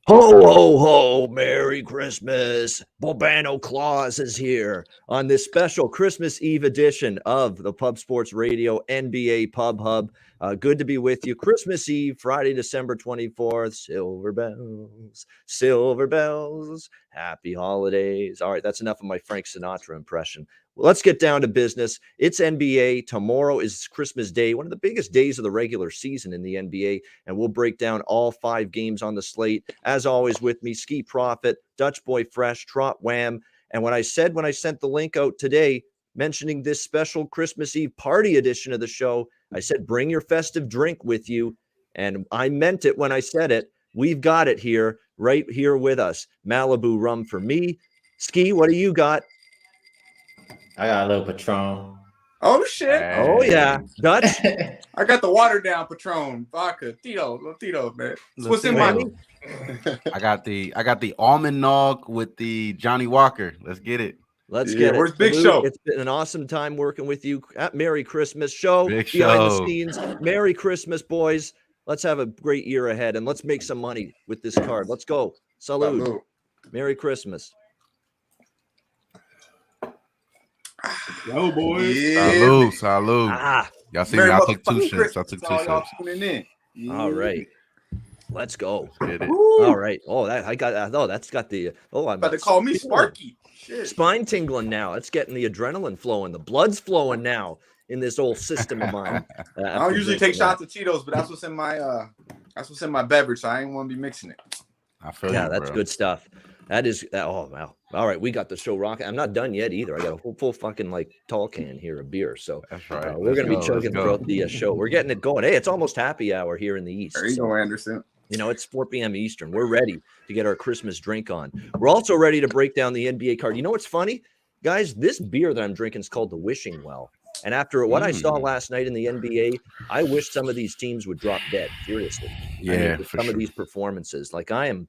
Ho, ho, ho, Merry Christmas. Bobano Claus is here on this special Christmas Eve edition of the Pub Sports Radio NBA Pub Hub. Good to be with you. Christmas Eve, Friday, December 24th. Silver bells, happy holidays. All right, that's enough of my Frank Sinatra impression. Well, let's get down to business. It's NBA. Tomorrow is Christmas Day, one of the biggest days of the regular season in the NBA, and we'll break down all 5 games on the slate. As always, with me, Skee Profit, Dutch Boy Fresh, Trot Wham. And when I sent the link out today, mentioning this special Christmas Eve party edition of the show, I said, bring your festive drink with you. And I meant it when I said it. We've got it here, right here with us. Malibu rum for me. Skee, what do you got? I got a little Patron. Oh, shit. Hey. Oh, yeah. Dutch? I got the watered down Patron. Vodka. Tito, man. What's in my I got the almond nog with the Johnny Walker. Let's get it. Let's get it. Where's Big Show? It's been an awesome time working with you. Merry Christmas show. Big behind show. the scenes. Merry Christmas, boys. Let's have a great year ahead, and let's make some money with this card. Let's go. Salud. Merry Christmas. Yo, boys. Yeah. Salud. Y'all see me? I took 2 sips. All right. Let's go. Get it. All right. Oh, that's got the. I'm about to call me Sparky. Shit. Spine tingling now. It's getting the adrenaline flowing. The blood's flowing now in this old system of mine. I don't usually take shots of Cheetos, but that's what's in my beverage. So I ain't want to be mixing it. I feel yeah, you, that's bro. good stuff. That is. Oh wow. All right, we got the show rocking. I'm not done yet either. I got a full fucking tall can here of beer. So that's right. We're gonna be chugging throughout the show. We're getting it going. Hey, it's almost happy hour here in the East. There you go, Anderson. You know, it's 4 p.m. Eastern. We're ready to get our Christmas drink on. We're also ready to break down the NBA card. You know what's funny? Guys, this beer that I'm drinking is called the Wishing Well. And after what I saw last night in the NBA, I wish some of these teams would drop dead, seriously. Yeah, some of these performances. Like, I am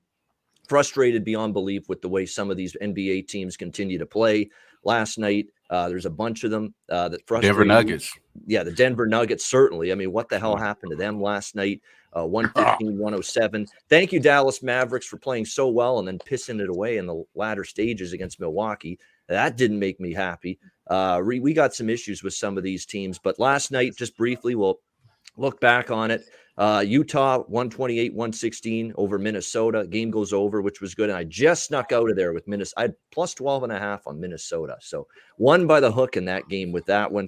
frustrated beyond belief with the way some of these NBA teams continue to play. Last night, there's a bunch of them that frustrated Denver Nuggets. Yeah, the Denver Nuggets, certainly. I mean, what the hell happened to them last night? 115-107. Thank you, Dallas Mavericks, for playing so well and then pissing it away in the latter stages against Milwaukee. That didn't make me happy. We got some issues with some of these teams. But last night, just briefly, we'll look back on it. Utah 128-116 over Minnesota. Game goes over, which was good. And I just snuck out of there with Minnesota. I had plus 12.5 on Minnesota. So won by the hook in that game with that one.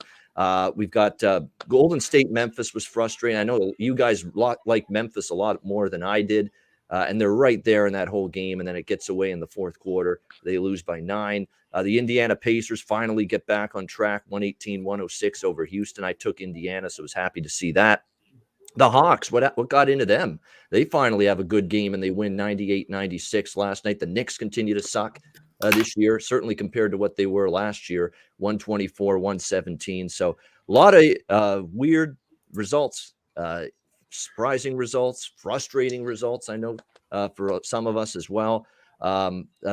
We've got Golden State. Memphis was frustrating. I know you guys like Memphis a lot more than I did. And they're right there in that whole game. And then it gets away in the fourth quarter. They lose by 9. The Indiana Pacers finally get back on track, 118-106 over Houston. I took Indiana, so I was happy to see that. The Hawks, what got into them? They finally have a good game, and they win 98-96 last night. The Knicks continue to suck this year, certainly compared to what they were last year, 124-117. So a lot of weird results, surprising results, frustrating results, I know, for some of us as well.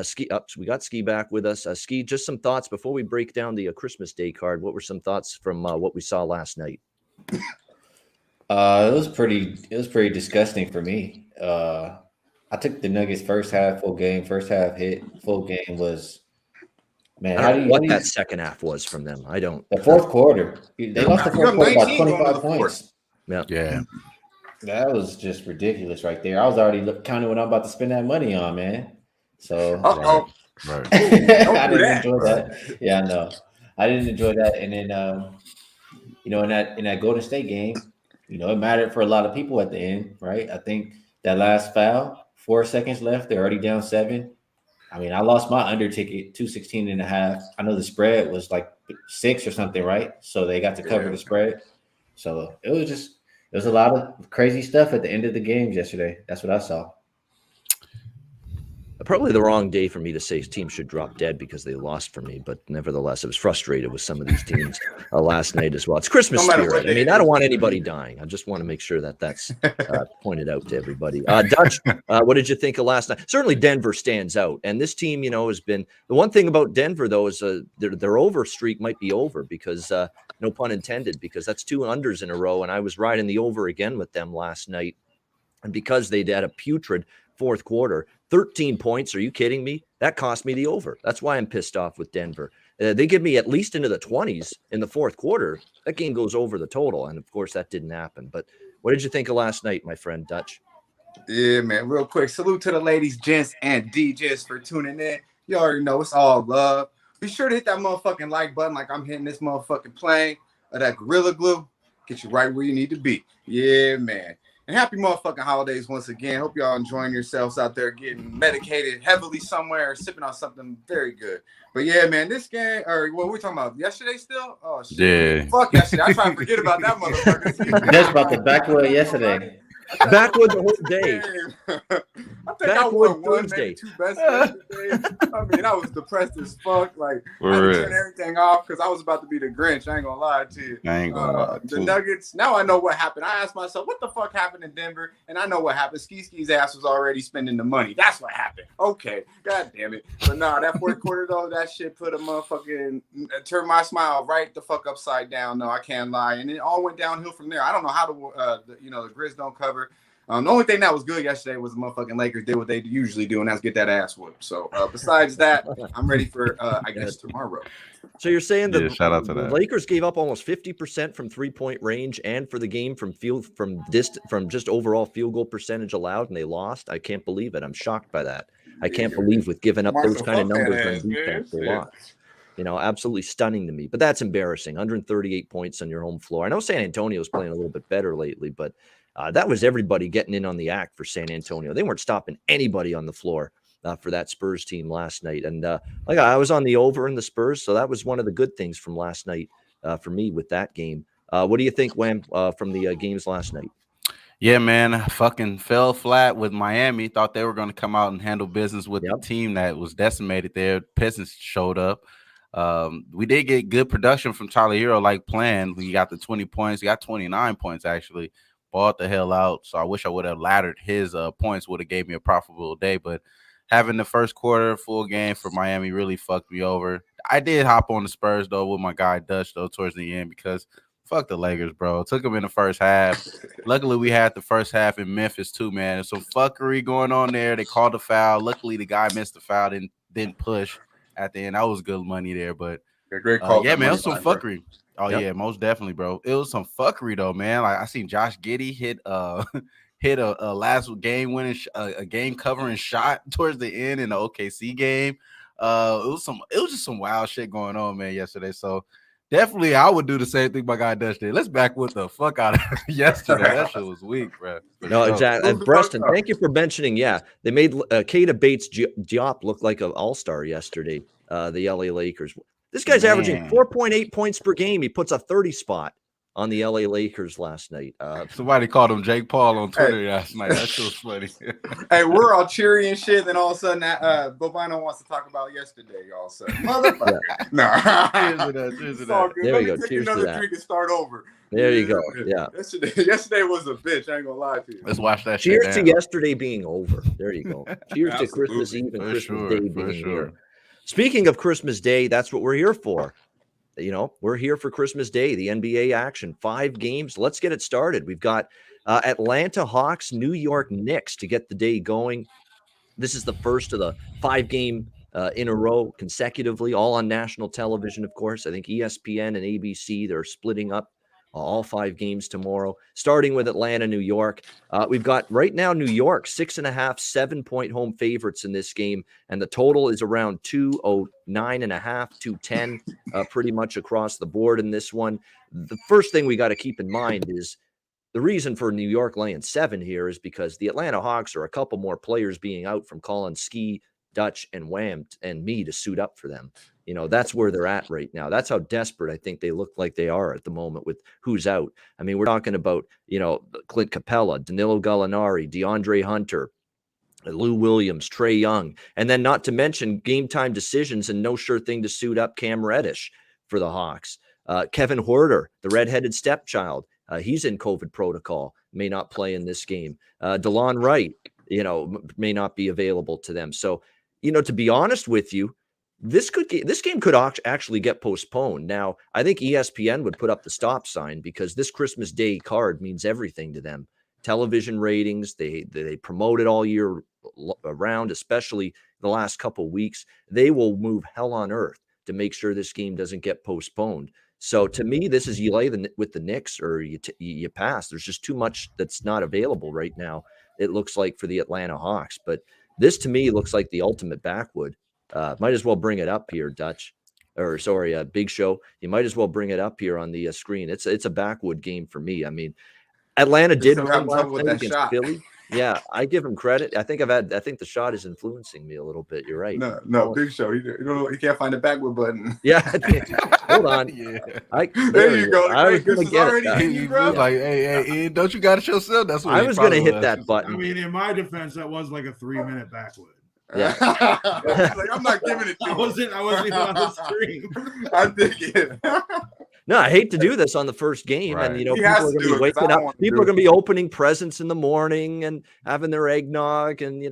Skee, we got Skee back with us. Skee, just some thoughts before we break down the Christmas Day card. What were some thoughts from what we saw last night? It was pretty disgusting for me. I took the Nuggets first half full game. First half hit, full game was, man. I don't know what that second half was from them. I don't. The fourth quarter, they lost the fourth quarter by 25 points. Yeah. That was just ridiculous right there. I was already counting what I'm about to spend that money on, man. So Right. I didn't enjoy that. Yeah, I know. I didn't enjoy that. And then in that Golden State game, it mattered for a lot of people at the end, right? I think that last foul, 4 seconds left, they're already down 7. I mean, I lost my under ticket, 216.5. I know the spread was like 6 or something, right? So they got to cover the spread. So it was a lot of crazy stuff at the end of the games yesterday. That's what I saw. Probably the wrong day for me to say teams should drop dead because they lost for me, but nevertheless, I was frustrated with some of these teams last night as well. It's Christmas spirit. I mean, I don't want anybody dying. I just want to make sure that that's pointed out to everybody. Dutch, what did you think of last night? Certainly Denver stands out, and this team, has been – the one thing about Denver, though, is their over streak might be over because no pun intended, because that's 2 unders in a row, and I was riding the over again with them last night. And because they'd had a putrid fourth quarter. 13 points. Are you kidding me? That cost me the over. That's why I'm pissed off with Denver. They give me at least into the 20s in the fourth quarter. That game goes over the total. And of course, that didn't happen. But what did you think of last night, my friend Dutch? Yeah, man. Real quick, salute to the ladies, gents, and DJs for tuning in. You already know it's all love. Be sure to hit that motherfucking like button like I'm hitting this motherfucking plane of that Gorilla Glue. Get you right where you need to be. Yeah, man. And happy motherfucking holidays once again. Hope y'all enjoying yourselves out there getting medicated heavily somewhere or sipping on something very good. But yeah, man, this game, or what we're talking about yesterday still? Oh, shit. Yeah. Fuck yesterday. I try to forget about that motherfucker. That's about the backwood yesterday. Backwood the whole day. I think I won one, maybe two best days. I mean, I was depressed as fuck. Like, I had to turn everything off because I was about to be the Grinch. I ain't gonna lie to you. I ain't gonna lie. The Nuggets. Now I know what happened. I asked myself, what the fuck happened in Denver? And I know what happened. Skee's ass was already spending the money. That's what happened. Okay, god damn it. But nah, that fourth quarter though, that shit put a motherfucking turned my smile right the fuck upside down. No, I can't lie. And it all went downhill from there. I don't know how the Grizz don't cover. The only thing that was good yesterday was the motherfucking Lakers did what they usually do, and that's get that ass whooped. So besides that, I'm ready for I guess tomorrow. So you're saying that shout out to the that. Lakers gave up almost 50% from 3-point range and for the game from just overall field goal percentage allowed, and they lost? I can't believe it. I'm shocked by that. I can't believe with giving up those kind of numbers on defense, they lost. Absolutely stunning to me. But that's embarrassing. 138 points on your home floor. I know San Antonio's playing a little bit better lately, but that was everybody getting in on the act for San Antonio. They weren't stopping anybody on the floor for that Spurs team last night. And I was on the over in the Spurs, so that was one of the good things from last night for me with that game. What do you think, Wham, from the games last night? Yeah, man, I fucking fell flat with Miami. Thought they were going to come out and handle business with the team that was decimated there. Pistons showed up. We did get good production from Tyler Hero like planned. We got the 20 points. We got 29 points, actually. Balled the hell out. So I wish I would have laddered his points, would have gave me a profitable day. But having the first quarter full game for Miami really fucked me over. I did hop on the Spurs, though, with my guy Dutch, though, towards the end because fuck the Lakers, bro. Took them in the first half. Luckily, we had the first half in Memphis, too, man. There's some fuckery going on there. They called a foul. Luckily, the guy missed the foul, didn't push at the end. That was good money there. But, great call. Yeah, man, it was some fuckery. Bro. Oh, yeah, most definitely, bro. It was some fuckery, though, man. Like, I seen Josh Giddey hit a last game winning a game covering shot towards the end in the OKC game. It was just some wild shit going on, man, yesterday. So definitely I would do the same thing my guy Dutch did. Let's back with the fuck out of yesterday. That shit was weak, bro. No, exactly. And Preston, thank you for mentioning. Yeah, they made Keita Bates-Diop look like an all-star yesterday. The LA Lakers. This guy's averaging 4.8 points per game. He puts a 30 spot on the LA Lakers last night. Somebody called him Jake Paul on Twitter last night. That shit was funny. Hey, we're all cheery and shit. Then all of a sudden, Bobino wants to talk about yesterday. All of a sudden, motherfucker. Cheers to that. There we go. Take Cheers to another that. drink and start over. There you go. Yeah. Yesterday was a bitch. I ain't gonna lie to you. Let's watch that. Cheers to yesterday being over. There you go. Cheers to Christmas Eve and Christmas Day being here. Speaking of Christmas Day, that's what we're here for. We're here for Christmas Day, the NBA action, 5 games. Let's get it started. We've got Atlanta Hawks, New York Knicks to get the day going. This is the first of the 5 game in a row consecutively, all on national television, of course. I think ESPN and ABC, they're splitting up all 5 games tomorrow, starting with Atlanta, New York. We've got right now New York 6.5, 7-point home favorites in this game, and the total is around 209.5, 210, pretty much across the board in this one. The first thing we got to keep in mind is the reason for New York laying 7 here is because the Atlanta Hawks are a couple more players being out from Colin, Skee, Dutch, and Wham and me to suit up for them. That's where they're at right now. That's how desperate I think they look like they are at the moment with who's out. I mean, we're talking about, Clint Capella, Danilo Gallinari, DeAndre Hunter, Lou Williams, Trae Young, and then not to mention game time decisions and no sure thing to suit up Cam Reddish for the Hawks. Kevin Huerter, the redheaded stepchild, he's in COVID protocol, may not play in this game. DeLon Wright, may not be available to them. So, to be honest with you, this game could actually get postponed. Now, I think ESPN would put up the stop sign because this Christmas Day card means everything to them. Television ratings, they promote it all year around, especially the last couple of weeks, they will move hell on earth to make sure this game doesn't get postponed. So to me, this is you lay with the Knicks or you pass. There's just too much that's not available right now, it looks like, for the Atlanta Hawks. But this to me looks like the ultimate backwood. Might as well bring it up here, Dutch. Or sorry, Big Show. You might as well bring it up here on the screen. It's a backwood game for me. I mean, Atlanta did win last night against Philly. Yeah, I give him credit. I think the shot is influencing me a little bit. You're right. No, Big Show. He can't find the backwood button. Yeah, hold on. Yeah. There you go. I was going to get it. He was like, hey, don't you got it yourself? That's what I was going to hit that button. I mean, in my defense, that was like a 3-minute backwood. Yeah. Like, I'm not giving it to you. I wasn't on the screen. I think it. No, I hate to do this on the first game, right. and people are going to be waking up. People are going to be opening presents in the morning and having their eggnog, and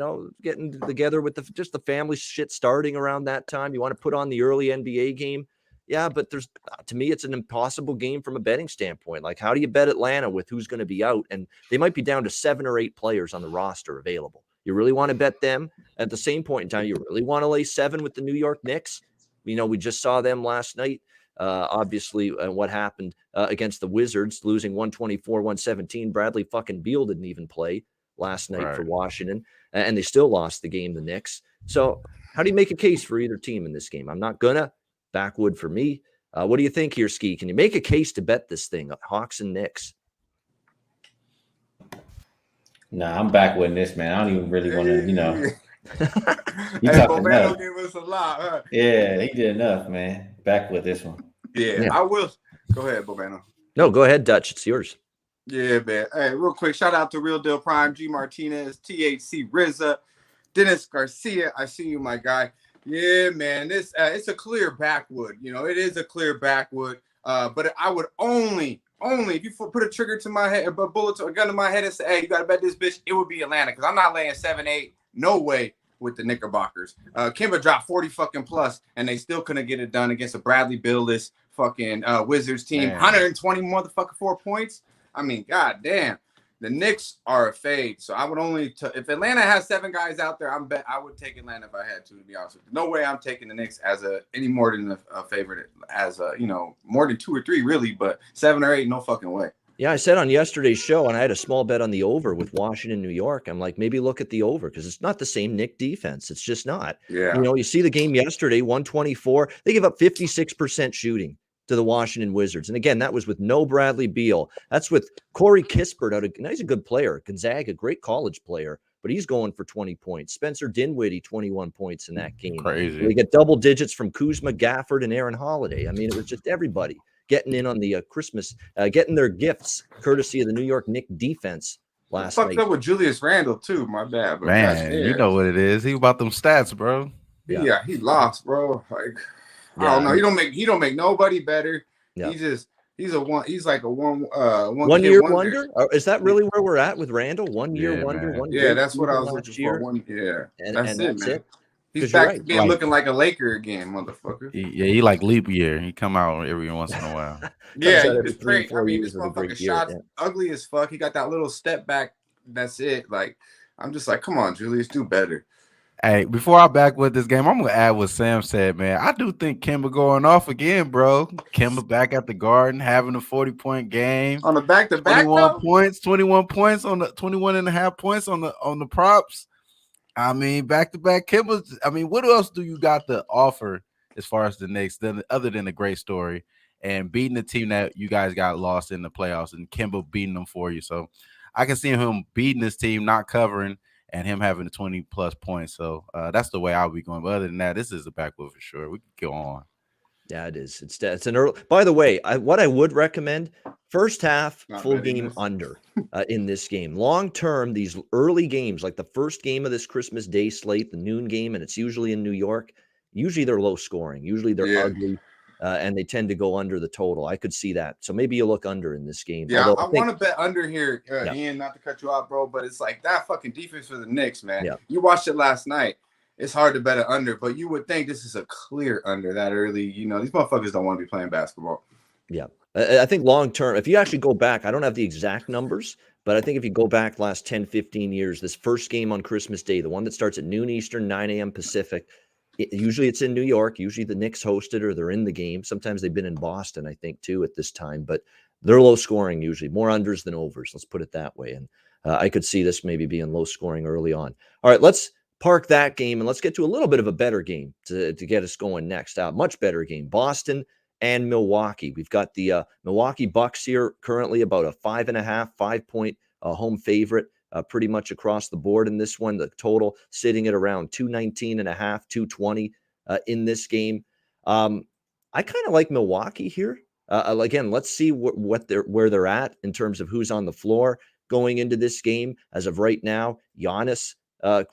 getting together with just the family shit starting around that time. You want to put on the early NBA game, yeah, but to me, it's an impossible game from a betting standpoint. Like, how do you bet Atlanta with who's going to be out, and they might be down to 7 or 8 players on the roster available? You really want to bet them at the same point in time? You really want to lay 7 with the New York Knicks? We just saw them last night. Obviously, what happened against the Wizards, losing 124-117. Bradley fucking Beal didn't even play last night for Washington, and they still lost the game, the Knicks. So how do you make a case for either team in this game? I'm not gonna. Backwood for me. What do you think here, Skee? Can you make a case to bet this thing, Hawks and Knicks? Nah, I'm backwood in this, man. I don't even really want to, Hey, Bobano gave us a lot, huh? Yeah, he did enough, man. Back with this one. Yeah, I will. Go ahead, Bobano. No, go ahead, Dutch. It's yours. Yeah, man. Hey, real quick, shout out to Real Deal Prime, G Martinez, THC Rizza, Dennis Garcia. I see you, my guy. Yeah, man. This it's a clear backwood. It is a clear backwood. But I would only if you put a trigger to my head, a bullet to a gun to my head and say, hey, you gotta bet this bitch, it would be Atlanta, because I'm not laying 7-8. No way with the Knickerbockers. Kimba dropped 40 fucking plus, and they still couldn't get it done against a Bradley Beal-less fucking Wizards team. 120 motherfucking 4 points. I mean, god damn. The Knicks are a fade, so I would only if Atlanta has 7 guys out there, I would take Atlanta if I had to be honest with you. No way I'm taking the Knicks as any more than a favorite, as more than 2 or 3 really, but 7 or 8, no fucking way. Yeah, I said on yesterday's show, and I had a small bet on the over with Washington, New York. I'm like, maybe look at the over, because it's not the same Knick defense. It's just not. Yeah. You see the game yesterday, 124. They give up 56% shooting to the Washington Wizards. And again, that was with no Bradley Beal. That's with Corey Kispert. He's a good player. Gonzaga, great college player, but he's going for 20 points. Spencer Dinwiddie, 21 points in that game. Crazy. They get double digits from Kuzma, Gafford, and Aaron Holiday. I mean, it was just everybody getting in on the Christmas, getting their gifts courtesy of the New York Knicks defense last night. Fucked up with Julius Randle too. My bad, but man. You know what it is. He about them stats, bro. Yeah, he lost, bro. Like, I don't know. He don't make nobody better. Yeah. He's like a one year wonder. Is that really where we're at with Randall? 1 year wonder. That's what I was looking for. And that's man. It. He's back to being looking like a Laker again, motherfucker. He like leap year. He come out every once in a while. It's great. I mean, this motherfucker shot's ugly as fuck. He got that little step back. That's it. Like, I'm just like, come on, Julius, do better. Hey, before I back with this game, I'm gonna add what Sam said, man. I do think Kimba going off again, bro. Kimba back at the Garden, having a 40-point game on the back-to-back. 21 points on the 21.5 points on the props. I mean, back-to-back Kimba. I mean, what else do you got to offer as far as the Knicks, other than a great story and beating the team that you guys got lost in the playoffs and Kimba beating them for you? So I can see him beating this team, not covering, and him having the 20-plus points. So that's the way I'll be going. But other than that, this is a backwood for sure. We can go on. Yeah, it is. It's an early. By the way, what I would recommend, first half full game under in this game. Long term, these early games, like the first game of this Christmas Day slate, the noon game, and it's usually in New York. Usually they're low scoring. Usually they're ugly, and they tend to go under the total. I could see that. So maybe you look under in this game. Yeah, I want to bet under here, Ian. Not to cut you off, bro, but it's like that fucking defense for the Knicks, man. Yeah. You watched it last night. It's hard to bet an under, but you would think this is a clear under that early. These motherfuckers don't want to be playing basketball. Yeah. I think long term, if you actually go back, I don't have the exact numbers, But I think if you go back last 10, 15 years, this first game on Christmas Day, the one that starts at noon Eastern, 9 a.m. Pacific, usually it's in New York. Usually the Knicks hosted or they're in the game. Sometimes they've been in Boston, I think, too, at this time. But they're low scoring usually, more unders than overs. Let's put it that way. And I could see this maybe being low scoring early on. All right, let's park that game and let's get to a little bit of a better game to get us going next. Much better game. Boston and Milwaukee. We've got the Milwaukee Bucks here currently about a 5.5, 5-point home favorite pretty much across the board in this one. The total sitting at around 219.5, 220 in this game. I kind of like Milwaukee here. Again, let's see where they're at in terms of who's on the floor going into this game. As of right now, Giannis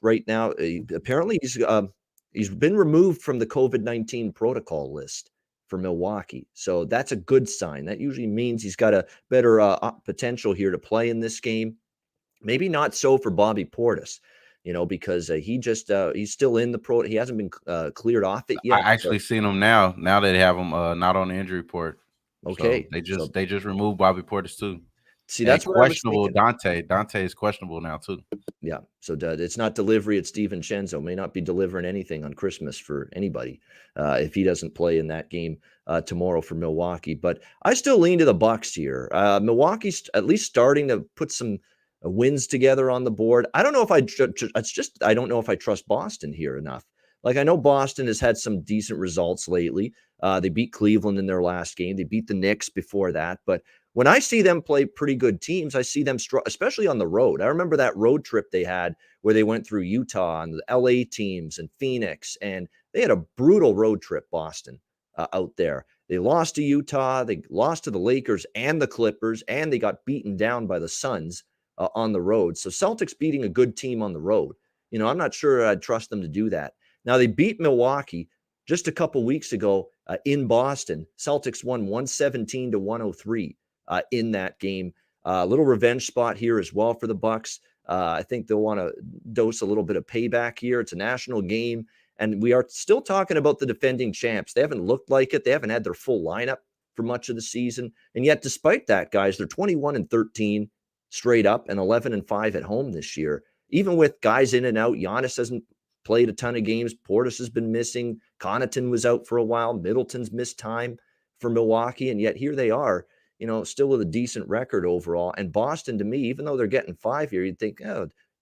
right now, apparently he's been removed from the COVID-19 protocol list for Milwaukee. So that's a good sign. That usually means he's got a better potential here to play in this game. Maybe not so for Bobby Portis, because he's still in the pro. He hasn't been cleared off it yet. I actually seen him now. Now they have him not on the injury report. Okay, so they just removed Bobby Portis too. See, that's what questionable. I was thinking. Dante is questionable now too. Yeah, so it's not delivery. It's DiVincenzo. May not be delivering anything on Christmas for anybody if he doesn't play in that game tomorrow for Milwaukee. But I still lean to the Bucks here. Milwaukee's at least starting to put some wins together on the board. I don't know if I don't know if I trust Boston here enough. Like, I know Boston has had some decent results lately. They beat Cleveland in their last game. They beat the Knicks before that. But when I see them play pretty good teams, I see them especially on the road. I remember that road trip they had where they went through Utah and the LA teams and Phoenix, and they had a brutal road trip, Boston, out there. They lost to Utah. They lost to the Lakers and the Clippers, and they got beaten down by the Suns on the road. So Celtics beating a good team on the road. I'm not sure I'd trust them to do that. Now, they beat Milwaukee just a couple weeks ago in Boston. Celtics won 117-103 in that game. A little revenge spot here as well for the Bucks. I think they'll want to dose a little bit of payback here. It's a national game, and we are still talking about the defending champs. They haven't looked like it. They haven't had their full lineup for much of the season. And yet, despite that, guys, they're 21-13 straight up and 11-5 at home this year. Even with guys in and out, Giannis hasn't played a ton of games. Portis has been missing. Connaughton was out for a while. Middleton's missed time for Milwaukee. And yet here they are, still with a decent record overall. And Boston, to me, even though they're getting 5 here, you'd think,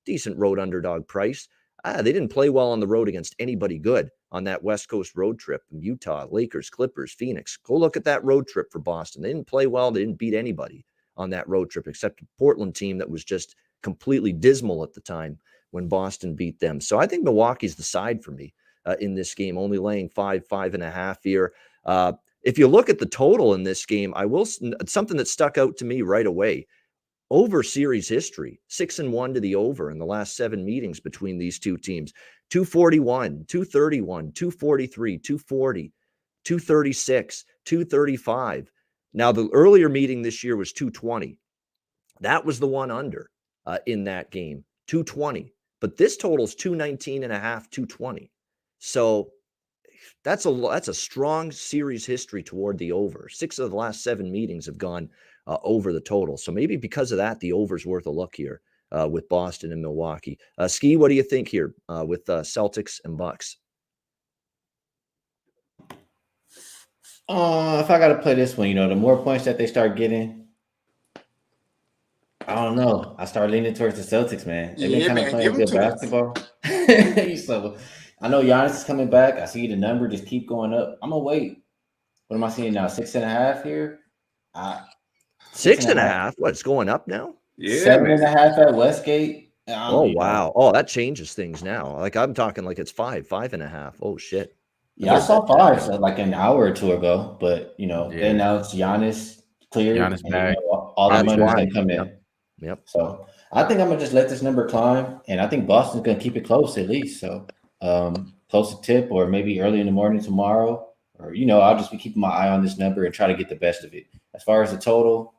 decent road underdog price. They didn't play well on the road against anybody good on that West Coast road trip. Utah, Lakers, Clippers, Phoenix. Go look at that road trip for Boston. They didn't play well. They didn't beat anybody on that road trip except a Portland team that was just completely dismal at the time when Boston beat them. So I think Milwaukee's the side for me in this game, only laying 5.5 here. If you look at the total in this game, something that stuck out to me right away. Over series history, 6-1 to the over in the last 7 meetings between these two teams. 241, 231, 243, 240, 236, 235. Now, the earlier meeting this year was 220. That was the one under in that game, 220. But this total's 219.5, 220. So that's a strong series history toward the over. 6 of the last 7 meetings have gone over the total. So maybe because of that, the over's worth a look here with Boston and Milwaukee. Skee, what do you think here with Celtics and Bucks? If I got to play this one, the more points that they start getting, I don't know. I start leaning towards the Celtics, man. They've been kind of playing good basketball. So I know Giannis is coming back. I see the number just keep going up. I'm gonna wait. What am I seeing now? 6.5 here. 6.5. What's going up now? Yeah, 7.5 at Westgate. Oh wow! Oh, that changes things now. Like I'm talking like it's 5.5. Oh shit! Yeah, I saw 5 like an hour or two ago, but they announced Giannis cleared. Giannis back. All the money's gonna come in. Yep. So I think I'm gonna just let this number climb, and I think Boston's gonna keep it close at least. So close to tip, or maybe early in the morning tomorrow, or I'll just be keeping my eye on this number and try to get the best of it. As far as the total,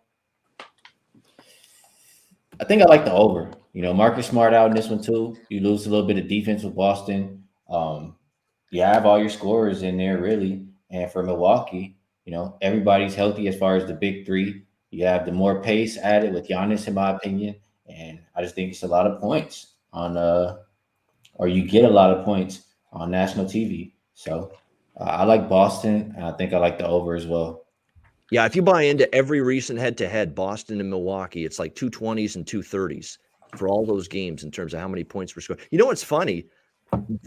I think I like the over. Marcus Smart out in this one too. You lose a little bit of defense with Boston. You have all your scorers in there really, and for Milwaukee, everybody's healthy as far as the big three. You have the more pace added with Giannis, in my opinion, and I just think it's a lot of points on or you get a lot of points on national TV. So I like Boston, and I think I like the over as well. Yeah, if you buy into every recent head-to-head, Boston and Milwaukee, it's like 220s and 230s for all those games in terms of how many points were scored. You know what's funny?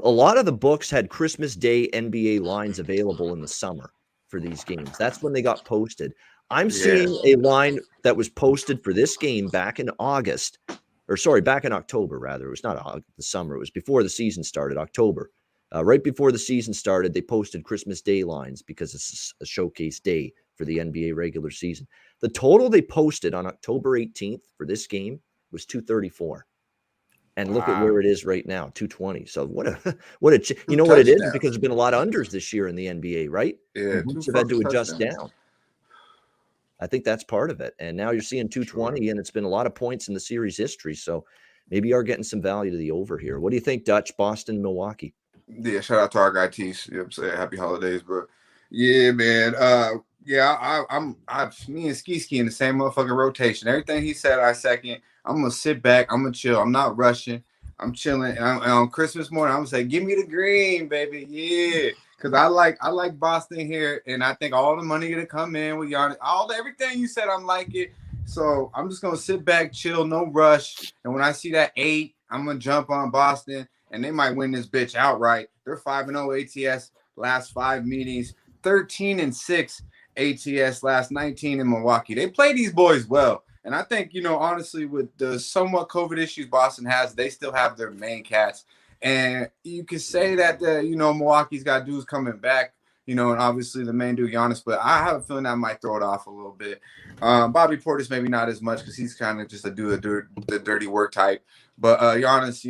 A lot of the books had Christmas Day NBA lines available in the summer for these games. That's when they got posted. I'm seeing a line that was posted for this game back in August, or sorry, back in October, rather. It was not the summer. It was before the season started, October. Right before the season started, they posted Christmas Day lines because it's a showcase day for the NBA regular season. The total they posted on October 18th for this game was 234. And look at where it is right now, 220. So what a you know what it is? Because there's been a lot of unders this year in the NBA, right? Yeah, Books have had to adjust down. I think that's part of it. And now you're seeing 220, and it's been a lot of points in the series history. So maybe you are getting some value to the over here. What do you think, Dutch, Boston, Milwaukee? Yeah, shout out to our guy Tease. You know what I'm saying? Happy holidays, bro. Yeah, man. Me and Ski in the same motherfucking rotation. Everything he said, I second. I'm gonna sit back. I'm gonna chill. I'm not rushing. I'm chilling. And on Christmas morning, I'm gonna say, "Give me the green, baby." Yeah, because I like Boston here, and I think all the money gonna come in with Giannis. Everything you said, I'm like it. So I'm just gonna sit back, chill, no rush. And when I see that 8, I'm gonna jump on Boston. And they might win this bitch outright. They're 5-0 ATS last 5 meetings, 13-6 ATS last 19 in Milwaukee. They play these boys well. And I think, honestly, with the somewhat COVID issues Boston has, they still have their main cats. And you could say that, Milwaukee's got dudes coming back, and obviously the main dude, Giannis. But I have a feeling that might throw it off a little bit. Bobby Portis maybe not as much because he's kind of just the dirty work type. But Giannis,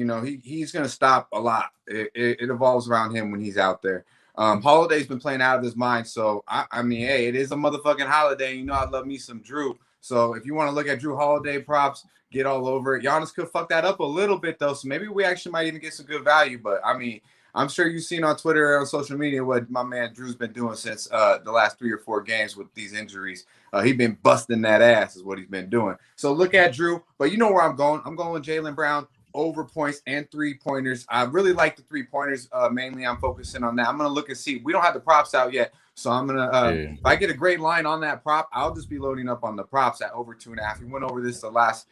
he's going to stop a lot. It evolves around him when he's out there. Holiday's been playing out of his mind. So, I mean, hey, it is a motherfucking holiday. I love me some Drew. So if you want to look at Drew Holiday props, get all over it. Giannis could fuck that up a little bit, though. So maybe we actually might even get some good value. But, I mean, I'm sure you've seen on Twitter or on social media what my man Drew's been doing since the last 3 or 4 games with these injuries. He's been busting that ass is what he's been doing. So look at Drew. But you know where I'm going. I'm going with Jaylen Brown over points and 3-pointers. I really like the 3-pointers. Mainly I'm focusing on that. I'm going to look and see. We don't have the props out yet. So I'm going to if I get a great line on that prop, I'll just be loading up on the props at over 2.5. We went over this the last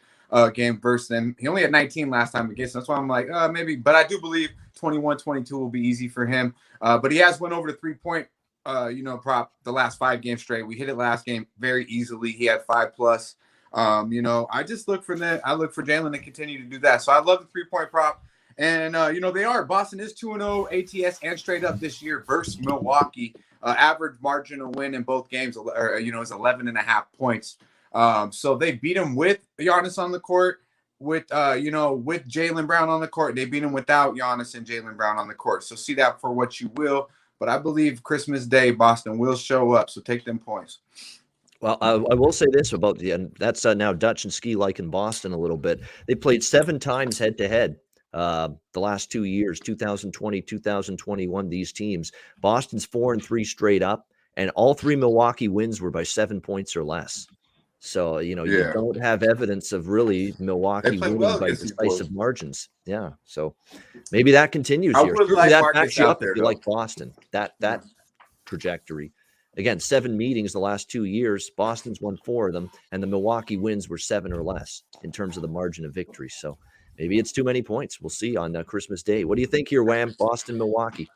game versus them. He only had 19 last time against them. That's why I'm like, maybe. But I do believe 21-22 will be easy for him. But he has went over the 3-point, prop the last 5 games straight. We hit it last game very easily. He had 5+. I just look for that. I look for Jaylen to continue to do that. So I love the 3-point prop. And, they are. Boston is 2-0 ATS and straight up this year versus Milwaukee. Average margin of win in both games, is 11.5 points. So they beat him with Giannis on the court, with Jaylen Brown on the court. They beat him without Giannis and Jaylen Brown on the court. So see that for what you will. But I believe Christmas Day, Boston will show up. So take them points. Well, I will say this about that's now Dutch and Skee like in Boston a little bit. They played 7 times head-to-head the last 2 years, 2020, 2021, these teams. Boston's 4-3 straight up, and all 3 Milwaukee wins were by 7 points or less. So, you don't have evidence of really Milwaukee winning by decisive margins. Yeah, so maybe that continues here. That backs you up if you like Boston, that trajectory. Again, 7 meetings the last 2 years. Boston's won 4 of them, and the Milwaukee wins were 7 or less in terms of the margin of victory. So maybe it's too many points. We'll see on Christmas Day. What do you think here, Wham? Boston, Milwaukee.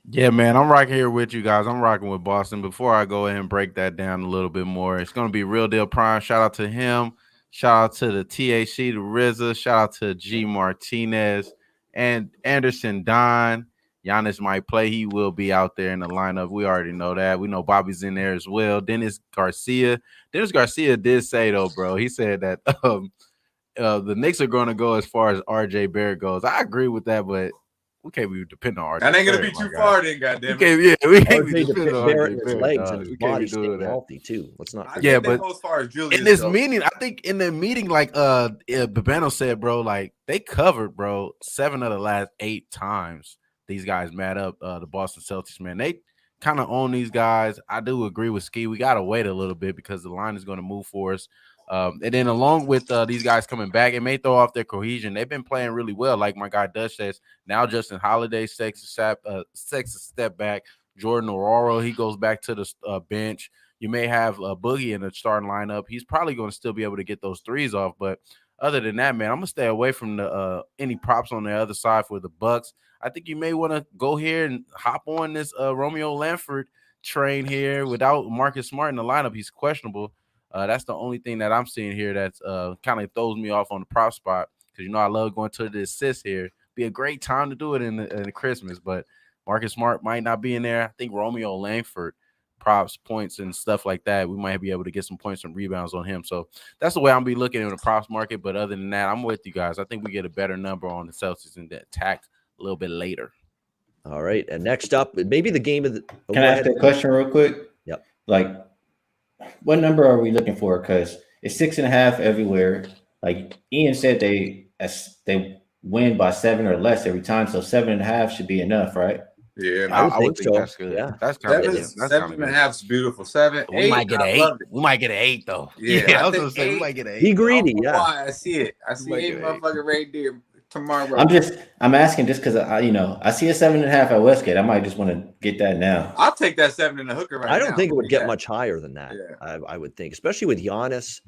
Yeah, man, I'm rocking here with you guys. I'm rocking with Boston. Before I go ahead and break that down a little bit more, it's going to be Real Deal Prime. Shout out to him. Shout out to the THC, the RZA. Shout out to G Martinez and Anderson Don. Giannis might play. He will be out there in the lineup. We already know that. We know Bobby's in there as well. Dennis Garcia did say, though, bro, he said that the Knicks are going to go as far as RJ Barrett goes. I agree with that, but we can't be depending on RJ. That ain't going to be too far then, goddamn it. We can't be depending on Barrett and his legs and his body staying healthy, too. Let's not forget. Yeah, but as far as Julius in this meeting, I think in the meeting, like Babano said, bro, like they covered, bro, 7 of the last 8 times these guys met up, the Boston Celtics, man. They kind of own these guys. I do agree with Skee. We got to wait a little bit because the line is going to move for us. And then along with these guys coming back, it may throw off their cohesion. They've been playing really well. Like my guy Dutch says, now Justin Holiday takes a step back. Jordan Aurora, he goes back to the bench. You may have Boogie in the starting lineup. He's probably going to still be able to get those threes off. But other than that, man, I'm going to stay away from the any props on the other side for the Bucks. I think you may want to go here and hop on this Romeo Langford train here without Marcus Smart in the lineup. He's questionable. That's the only thing that I'm seeing here that's kind of throws me off on the prop spot because, I love going to the assist here. Be a great time to do it in the Christmas, but Marcus Smart might not be in there. I think Romeo Langford props, points, and stuff like that. We might be able to get some points and rebounds on him. So that's the way I'm be looking at the props market. But other than that, I'm with you guys. I think we get a better number on the Celtics and the attack a little bit later. All right. And next up, maybe the game of the. Can I ask that question real quick? Yep. Like, what number are we looking for? Because it's 6.5 everywhere. Like Ian said, they win by 7 or less every time. So 7.5 should be enough, right? Yeah, I would think so. That's good. Yeah. That's kind of seven and a half is beautiful. 7, 8. We might get an 8. We might get an 8 though. Yeah, I was gonna say we might get an 8. Be greedy, yeah. I see it. I see 8 motherfucking reindeer tomorrow. I'm asking just because I see a 7.5 at Westgate. I might just want to get that now. I'll take that 7 in the hooker right now. I don't think it would get much higher than that. Yeah. I would think, especially with Giannis,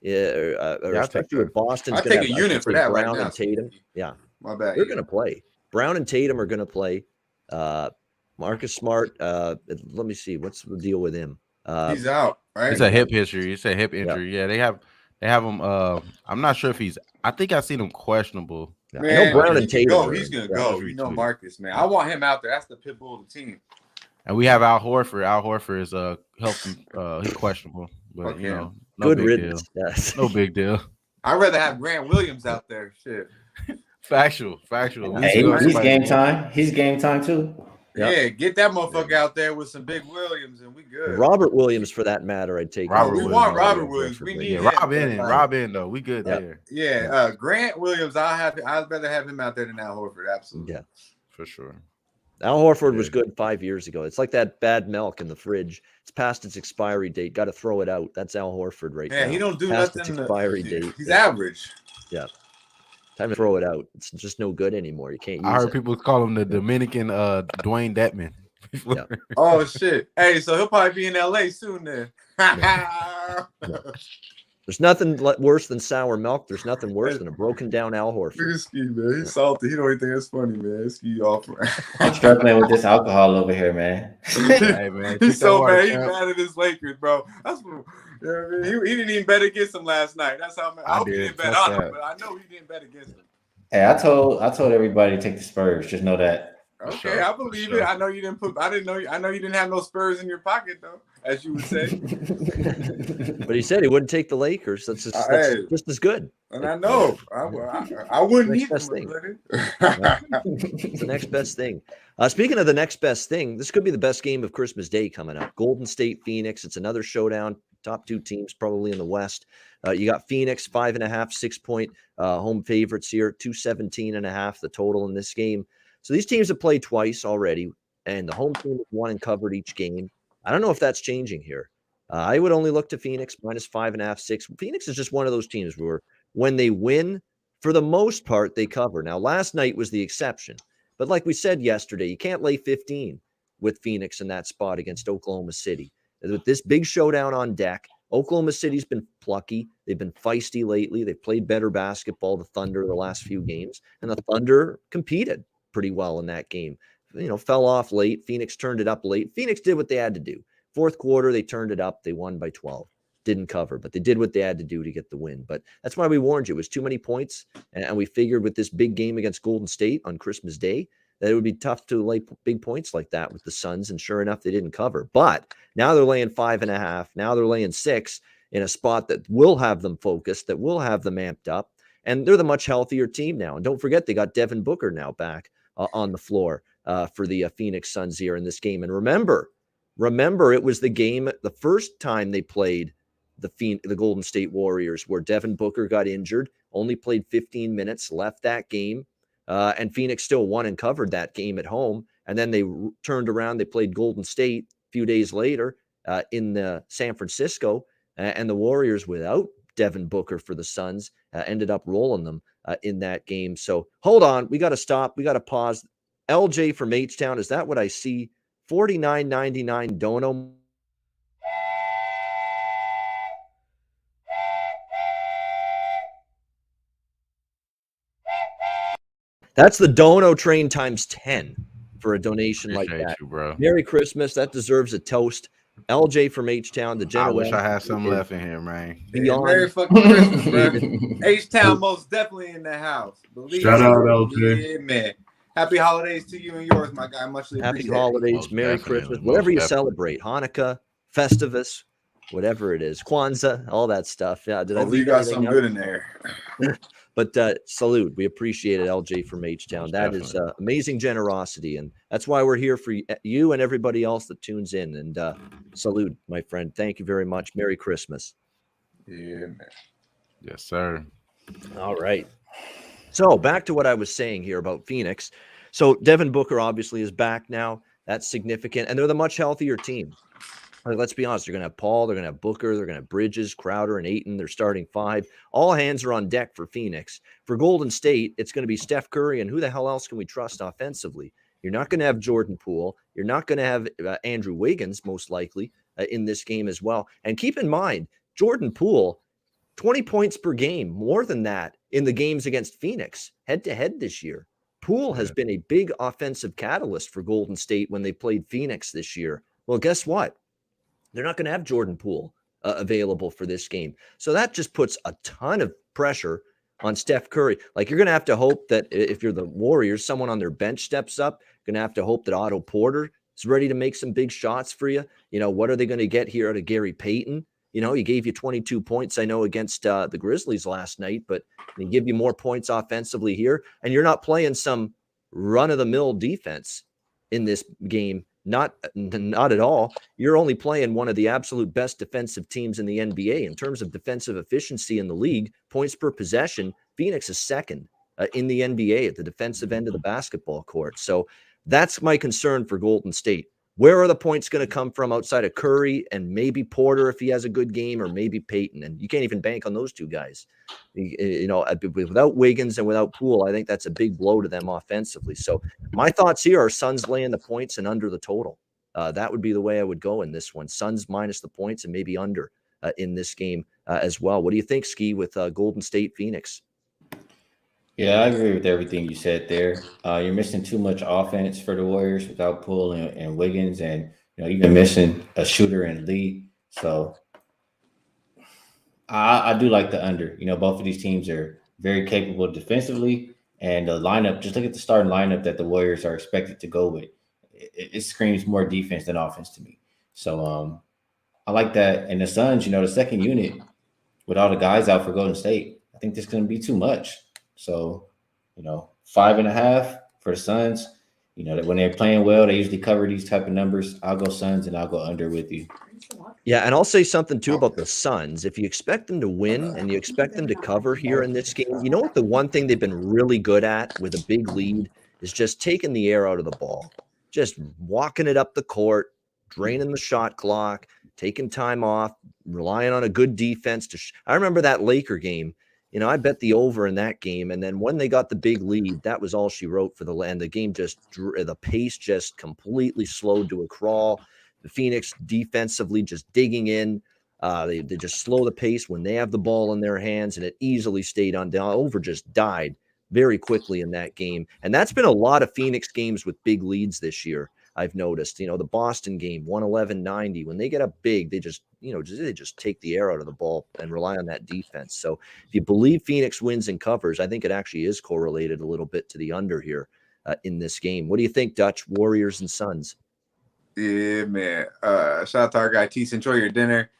especially with Boston. I take a unit for that Brown right now. And Tatum. Yeah, my bad. They're going to play. Brown and Tatum are going to play. Marcus Smart. Let me see. What's the deal with him? He's out. Right? It's a hip injury. Yeah, they have him. I'm not sure if he's. I think I seen him questionable. Man, I know Brown and Tatum. He's gonna go. Marcus, man. I want him out there. That's the pit bull of the team. And we have Al Horford. Al Horford is helping. He's questionable, but no good big riddance. deal. Yes. No big deal. I'd rather have Grant Williams out there. Shit. Factual. Hey, he's game time. He's game time too. Yeah, get that motherfucker out there with some big Williams, and we good. Robert Williams, for that matter, I'd take. We want Robert Williams. We need Rob in though. We good there. Yeah, Grant Williams. I'd rather have him out there than Al Horford. Absolutely. Yeah, for sure. Al Horford was good 5 years ago. It's like that bad milk in the fridge. It's past its expiry date. Got to throw it out. That's Al Horford right now. Yeah, he don't do past nothing. Its expiry date. He's average. Yeah. Time to throw it out. It's just no good anymore. You can't use I heard it. people call him the Dominican Dwayne Detman. Yeah. Oh shit! Hey, so he'll probably be in LA soon then. There's nothing worse than sour milk. There's nothing worse than a broken down Al Horford. Skee, man. He's salty. He don't even think it's funny, man. Skee off. I'm struggling with this alcohol over here, man. Hey, man, he's so mad. He's mad at his Lakers, bro. That's what, he didn't even bet against him last night. That's how I hope he didn't bet on him, but I know he didn't bet against him. Hey, I told everybody to take the Spurs. Just know that. Okay, sure. I believe it. I know you didn't I know you didn't have no Spurs in your pocket though, as you would say. But he said he wouldn't take the Lakers. That's just as good. And I know I wouldn't either. It's the next best thing. Speaking of the next best thing, this could be the best game of Christmas Day coming up. Golden State, Phoenix. It's another showdown. Top two teams probably in the West. You got Phoenix 5.5, 6 point home favorites here. 217.5 the total in this game. So these teams have played twice already, and the home team has won and covered each game. I don't know if that's changing here. I would only look to Phoenix minus 5.5, 6. Phoenix is just one of those teams where when they win, for the most part, they cover. Now, last night was the exception. But like we said yesterday, you can't lay 15 with Phoenix in that spot against Oklahoma City. With this big showdown on deck, Oklahoma City's been plucky. They've been feisty lately. They've played better basketball, the Thunder, the last few games. And the Thunder competed pretty well in that game. Fell off late. Phoenix turned it up late. Phoenix did what they had to do. Fourth quarter, they turned it up. They won by 12. Didn't cover, but they did what they had to do to get the win. But that's why we warned you. It was too many points. And we figured with this big game against Golden State on Christmas Day, that it would be tough to lay big points like that with the Suns. And sure enough, they didn't cover. But now they're laying 5.5. Now they're laying 6 in a spot that will have them focused, that will have them amped up. And they're the much healthier team now. And don't forget, they got Devin Booker now back on the floor for the Phoenix Suns here in this game. And remember, it was the first time they played the Golden State Warriors where Devin Booker got injured, only played 15 minutes, left that game, and Phoenix still won and covered that game at home And then they turned around. They played Golden State a few days later in San Francisco. And the Warriors, without Devin Booker for the Suns, ended up rolling them in that game. So hold on. We got to stop. We got to pause. LJ from H-Town, is that what I see? $49.99 dono. That's the dono train times 10 for a donation like that. You, bro. Merry Christmas. That deserves a toast. LJ from H-Town, the I wish generosity I had something left in here, man. beyond. Merry fucking Christmas, bro. H-Town most definitely in the house. Believe Shout me. out, LJ. Yeah, man. Happy holidays to you and yours, my guy. Muchly Happy appreciated. holidays, Most Merry definitely, Christmas, most whatever you definitely. celebrate, Hanukkah, Festivus, whatever it is, Kwanzaa, all that stuff. Yeah, did I Hopefully you leave got anything something out? good in there. But salute. We appreciate it, LJ from H-Town. Most That is definitely. amazing generosity. And that's why we're here for you and everybody else that tunes in. And salute, my friend. Thank you very much. Merry Christmas. Yeah, man. Yes, sir. All right. So back to what I was saying here about Phoenix. So Devin Booker obviously is back now. That's significant. And they're the much healthier team. Like, let's be honest. They're going to have Paul. They're going to have Booker. They're going to have Bridges, Crowder, and Ayton. They're starting 5. All hands are on deck for Phoenix. For Golden State, it's going to be Steph Curry. And who the hell else can we trust offensively? You're not going to have Jordan Poole. You're not going to have Andrew Wiggins, most likely, in this game as well. And keep in mind, Jordan Poole, 20 points per game, more than that in the games against Phoenix, head-to-head this year. Poole has been a big offensive catalyst for Golden State when they played Phoenix this year. Well, guess what? They're not going to have Jordan Poole available for this game. So that just puts a ton of pressure on Steph Curry. Like, you're going to have to hope that if you're the Warriors, someone on their bench steps up. You're going to have to hope that Otto Porter is ready to make some big shots for you. You know, what are they going to get here out of Gary Payton? You know, he gave you 22 points, I know, against the Grizzlies last night, but he give you more points offensively here. And you're not playing some run-of-the-mill defense in this game. Not at all. You're only playing one of the absolute best defensive teams in the NBA. In terms of defensive efficiency in the league, points per possession, Phoenix is second in the NBA at the defensive end of the basketball court. So that's my concern for Golden State. Where are the points going to come from outside of Curry and maybe Porter if he has a good game, or maybe Payton? And you can't even bank on those two guys. You know, without Wiggins and without Poole, I think that's a big blow to them offensively. So my thoughts here are Suns laying the points and under the total. That would be the way I would go in this one. Suns minus the points and maybe under in this game as well. What do you think, Skee, with Golden State Phoenix? Yeah, I agree with everything you said there. You're missing too much offense for the Warriors without Poole and Wiggins, and even missing a shooter in Lee. So I do like the under. Both of these teams are very capable defensively, and the lineup. Just look at the starting lineup that the Warriors are expected to go with. It screams more defense than offense to me. So I like that. And the Suns, the second unit with all the guys out for Golden State, I think this is going to be too much. So, 5.5 for the Suns. That when they're playing well, they usually cover these type of numbers. I'll go Suns and I'll go under with you. Yeah, and I'll say something too about the Suns. If you expect them to win and you expect them to cover here in this game, you know what the one thing they've been really good at with a big lead is just taking the air out of the ball, just walking it up the court, draining the shot clock, taking time off, relying on a good defense. I remember that Laker game. I bet the over in that game. And then when they got the big lead, that was all she wrote for the land. The game the pace just completely slowed to a crawl. The Phoenix defensively just digging in. They just slow the pace when they have the ball in their hands, and it easily stayed on down. Over just died very quickly in that game. And that's been a lot of Phoenix games with big leads this year. I've noticed, the Boston game, 111-90, when they get up big, they just take the air out of the ball and rely on that defense. So if you believe Phoenix wins and covers, I think it actually is correlated a little bit to the under here in this game. What do you think, Dutch? Warriors and Suns? Yeah, man. Shout out to our guy Tease. Enjoy your dinner.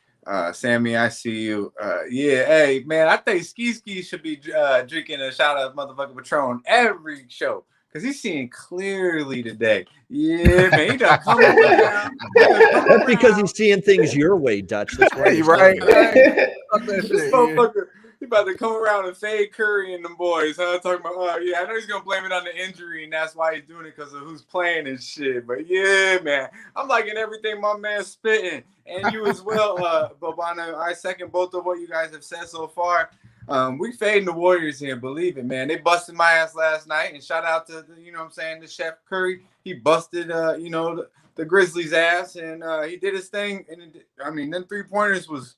Sammy, I see you. Yeah, hey, man, I think Skee should be drinking a shot of motherfucking Patron every show. Because he's seeing clearly today. Yeah, man. He done come around. That's because he's seeing things your way, Dutch. That's why Hey, right. This motherfucker, he about to come around and fade Curry and them boys, huh? Talking about, oh, yeah, I know he's going to blame it on the injury, and that's why he's doing it because of who's playing and shit. But, yeah, man, I'm liking everything my man's spitting. And you as well, Bobana. I second both of what you guys have said so far. We fading the Warriors here, believe it, man. They busted my ass last night, and shout out to, you know what I'm saying, the Chef Curry. He busted, the Grizzlies' ass, and he did his thing. And, them three-pointers was,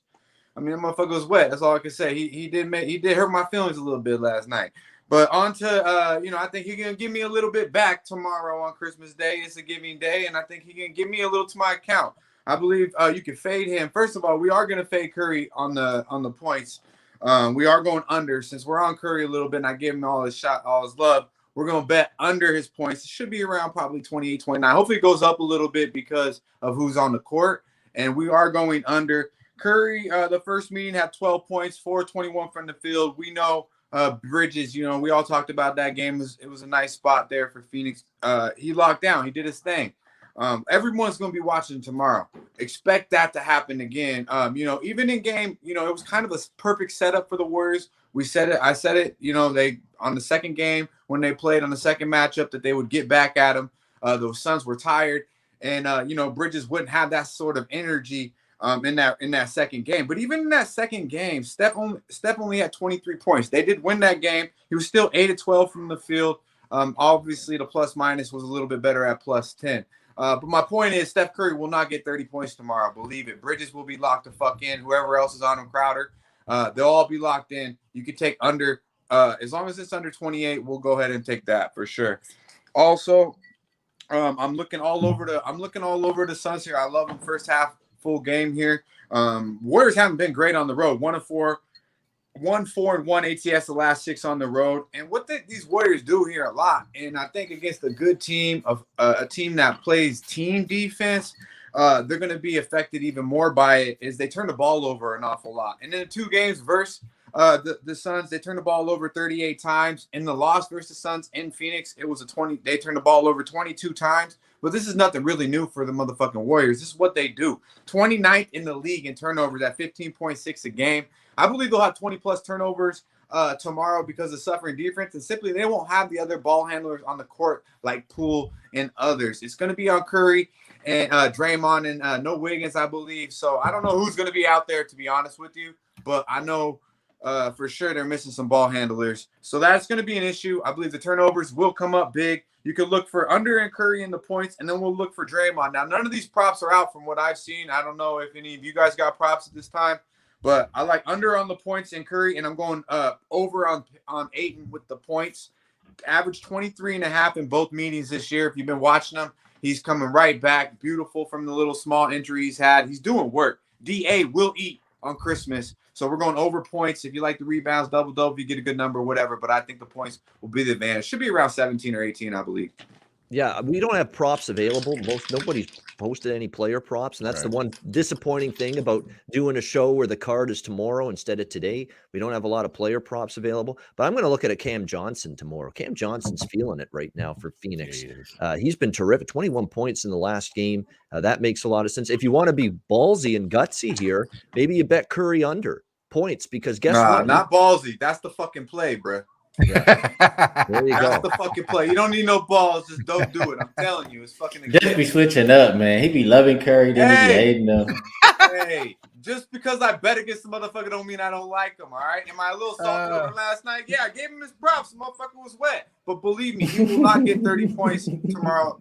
that motherfucker was wet. That's all I can say. He did hurt my feelings a little bit last night. But on to, I think he's going to give me a little bit back tomorrow on Christmas Day. It's a giving day, and I think he can give me a little to my account. I believe you can fade him. First of all, we are going to fade Curry on the points. We are going under. Since we're on Curry a little bit and I give him all his love, we're going to bet under his points. It should be around probably 28, 29. Hopefully it goes up a little bit because of who's on the court. And we are going under. Curry, the first meeting, had 12 points, 4-21 from the field. We know Bridges, we all talked about that game. It was a nice spot there for Phoenix. He locked down. He did his thing. Everyone's going to be watching tomorrow. Expect that to happen again. Even in game, it was kind of a perfect setup for the Warriors. We said it. I said it. They on the second game when they played on the second matchup that they would get back at them. Those Suns were tired, and Bridges wouldn't have that sort of energy in that second game. But even in that second game, Steph only had 23 points. They did win that game. He was still 8-12 from the field. Obviously, the plus minus was a little bit better at plus 10. But my point is, Steph Curry will not get 30 points tomorrow. Believe it. Bridges will be locked the fuck in. Whoever else is on him, Crowder, they'll all be locked in. You can take under, as long as it's under 28, we'll go ahead and take that for sure. Also, I'm looking all over the Suns here. I love them first half full game here. Warriors haven't been great on the road. 1-4 and 1 ATS the last 6 on the road. And what these Warriors do here a lot, and I think against a good team, of a team that plays team defense, they're going to be affected even more by it, is they turn the ball over an awful lot. And in the 2 games versus the Suns, they turned the ball over 38 times. In the loss versus the Suns in Phoenix, it was they turned the ball over 22 times. But this is nothing really new for the motherfucking Warriors. This is what they do. 29th in the league in turnovers at 15.6 a game. I believe they'll have 20-plus turnovers tomorrow because of suffering defense. And simply, they won't have the other ball handlers on the court like Poole and others. It's going to be on Curry and Draymond and no Wiggins, I believe. So I don't know who's going to be out there, to be honest with you. But I know for sure they're missing some ball handlers. So that's going to be an issue. I believe the turnovers will come up big. You can look for under and Curry in the points, and then we'll look for Draymond. Now, none of these props are out from what I've seen. I don't know if any of you guys got props at this time, but I like under on the points and Curry, and I'm going over on Ayton with the points. Average 23.5 in both meetings this year. If you've been watching him, he's coming right back. Beautiful from the little small injury he's had. He's doing work. DA will eat on Christmas. So we're going over points. If you like the rebounds, double-double, if you get a good number, whatever. But I think the points will be the advantage. Should be around 17 or 18, I believe. Yeah, we don't have props available. Nobody's posted any player props, and that's the one disappointing thing about doing a show where the card is tomorrow instead of today. We don't have a lot of player props available, but I'm going to look at a Cam Johnson tomorrow. Cam Johnson's feeling it right now for Phoenix. He's been terrific. 21 points in the last game. That makes a lot of sense. If you want to be ballsy and gutsy here, maybe you bet Curry under points because guess what? Not ballsy. That's the fucking play, bro. Yeah. There you That's go. the fucking play. You don't need no balls. Just don't do it. I'm telling you. It's fucking just be switching up, man. He be loving Curry, then he be hating him. Hey, just because I bet against the motherfucker don't mean I don't like him, all right? Am I a little salty over last night? Yeah, I gave him his props. The motherfucker was wet. But believe me, he will not get 30 points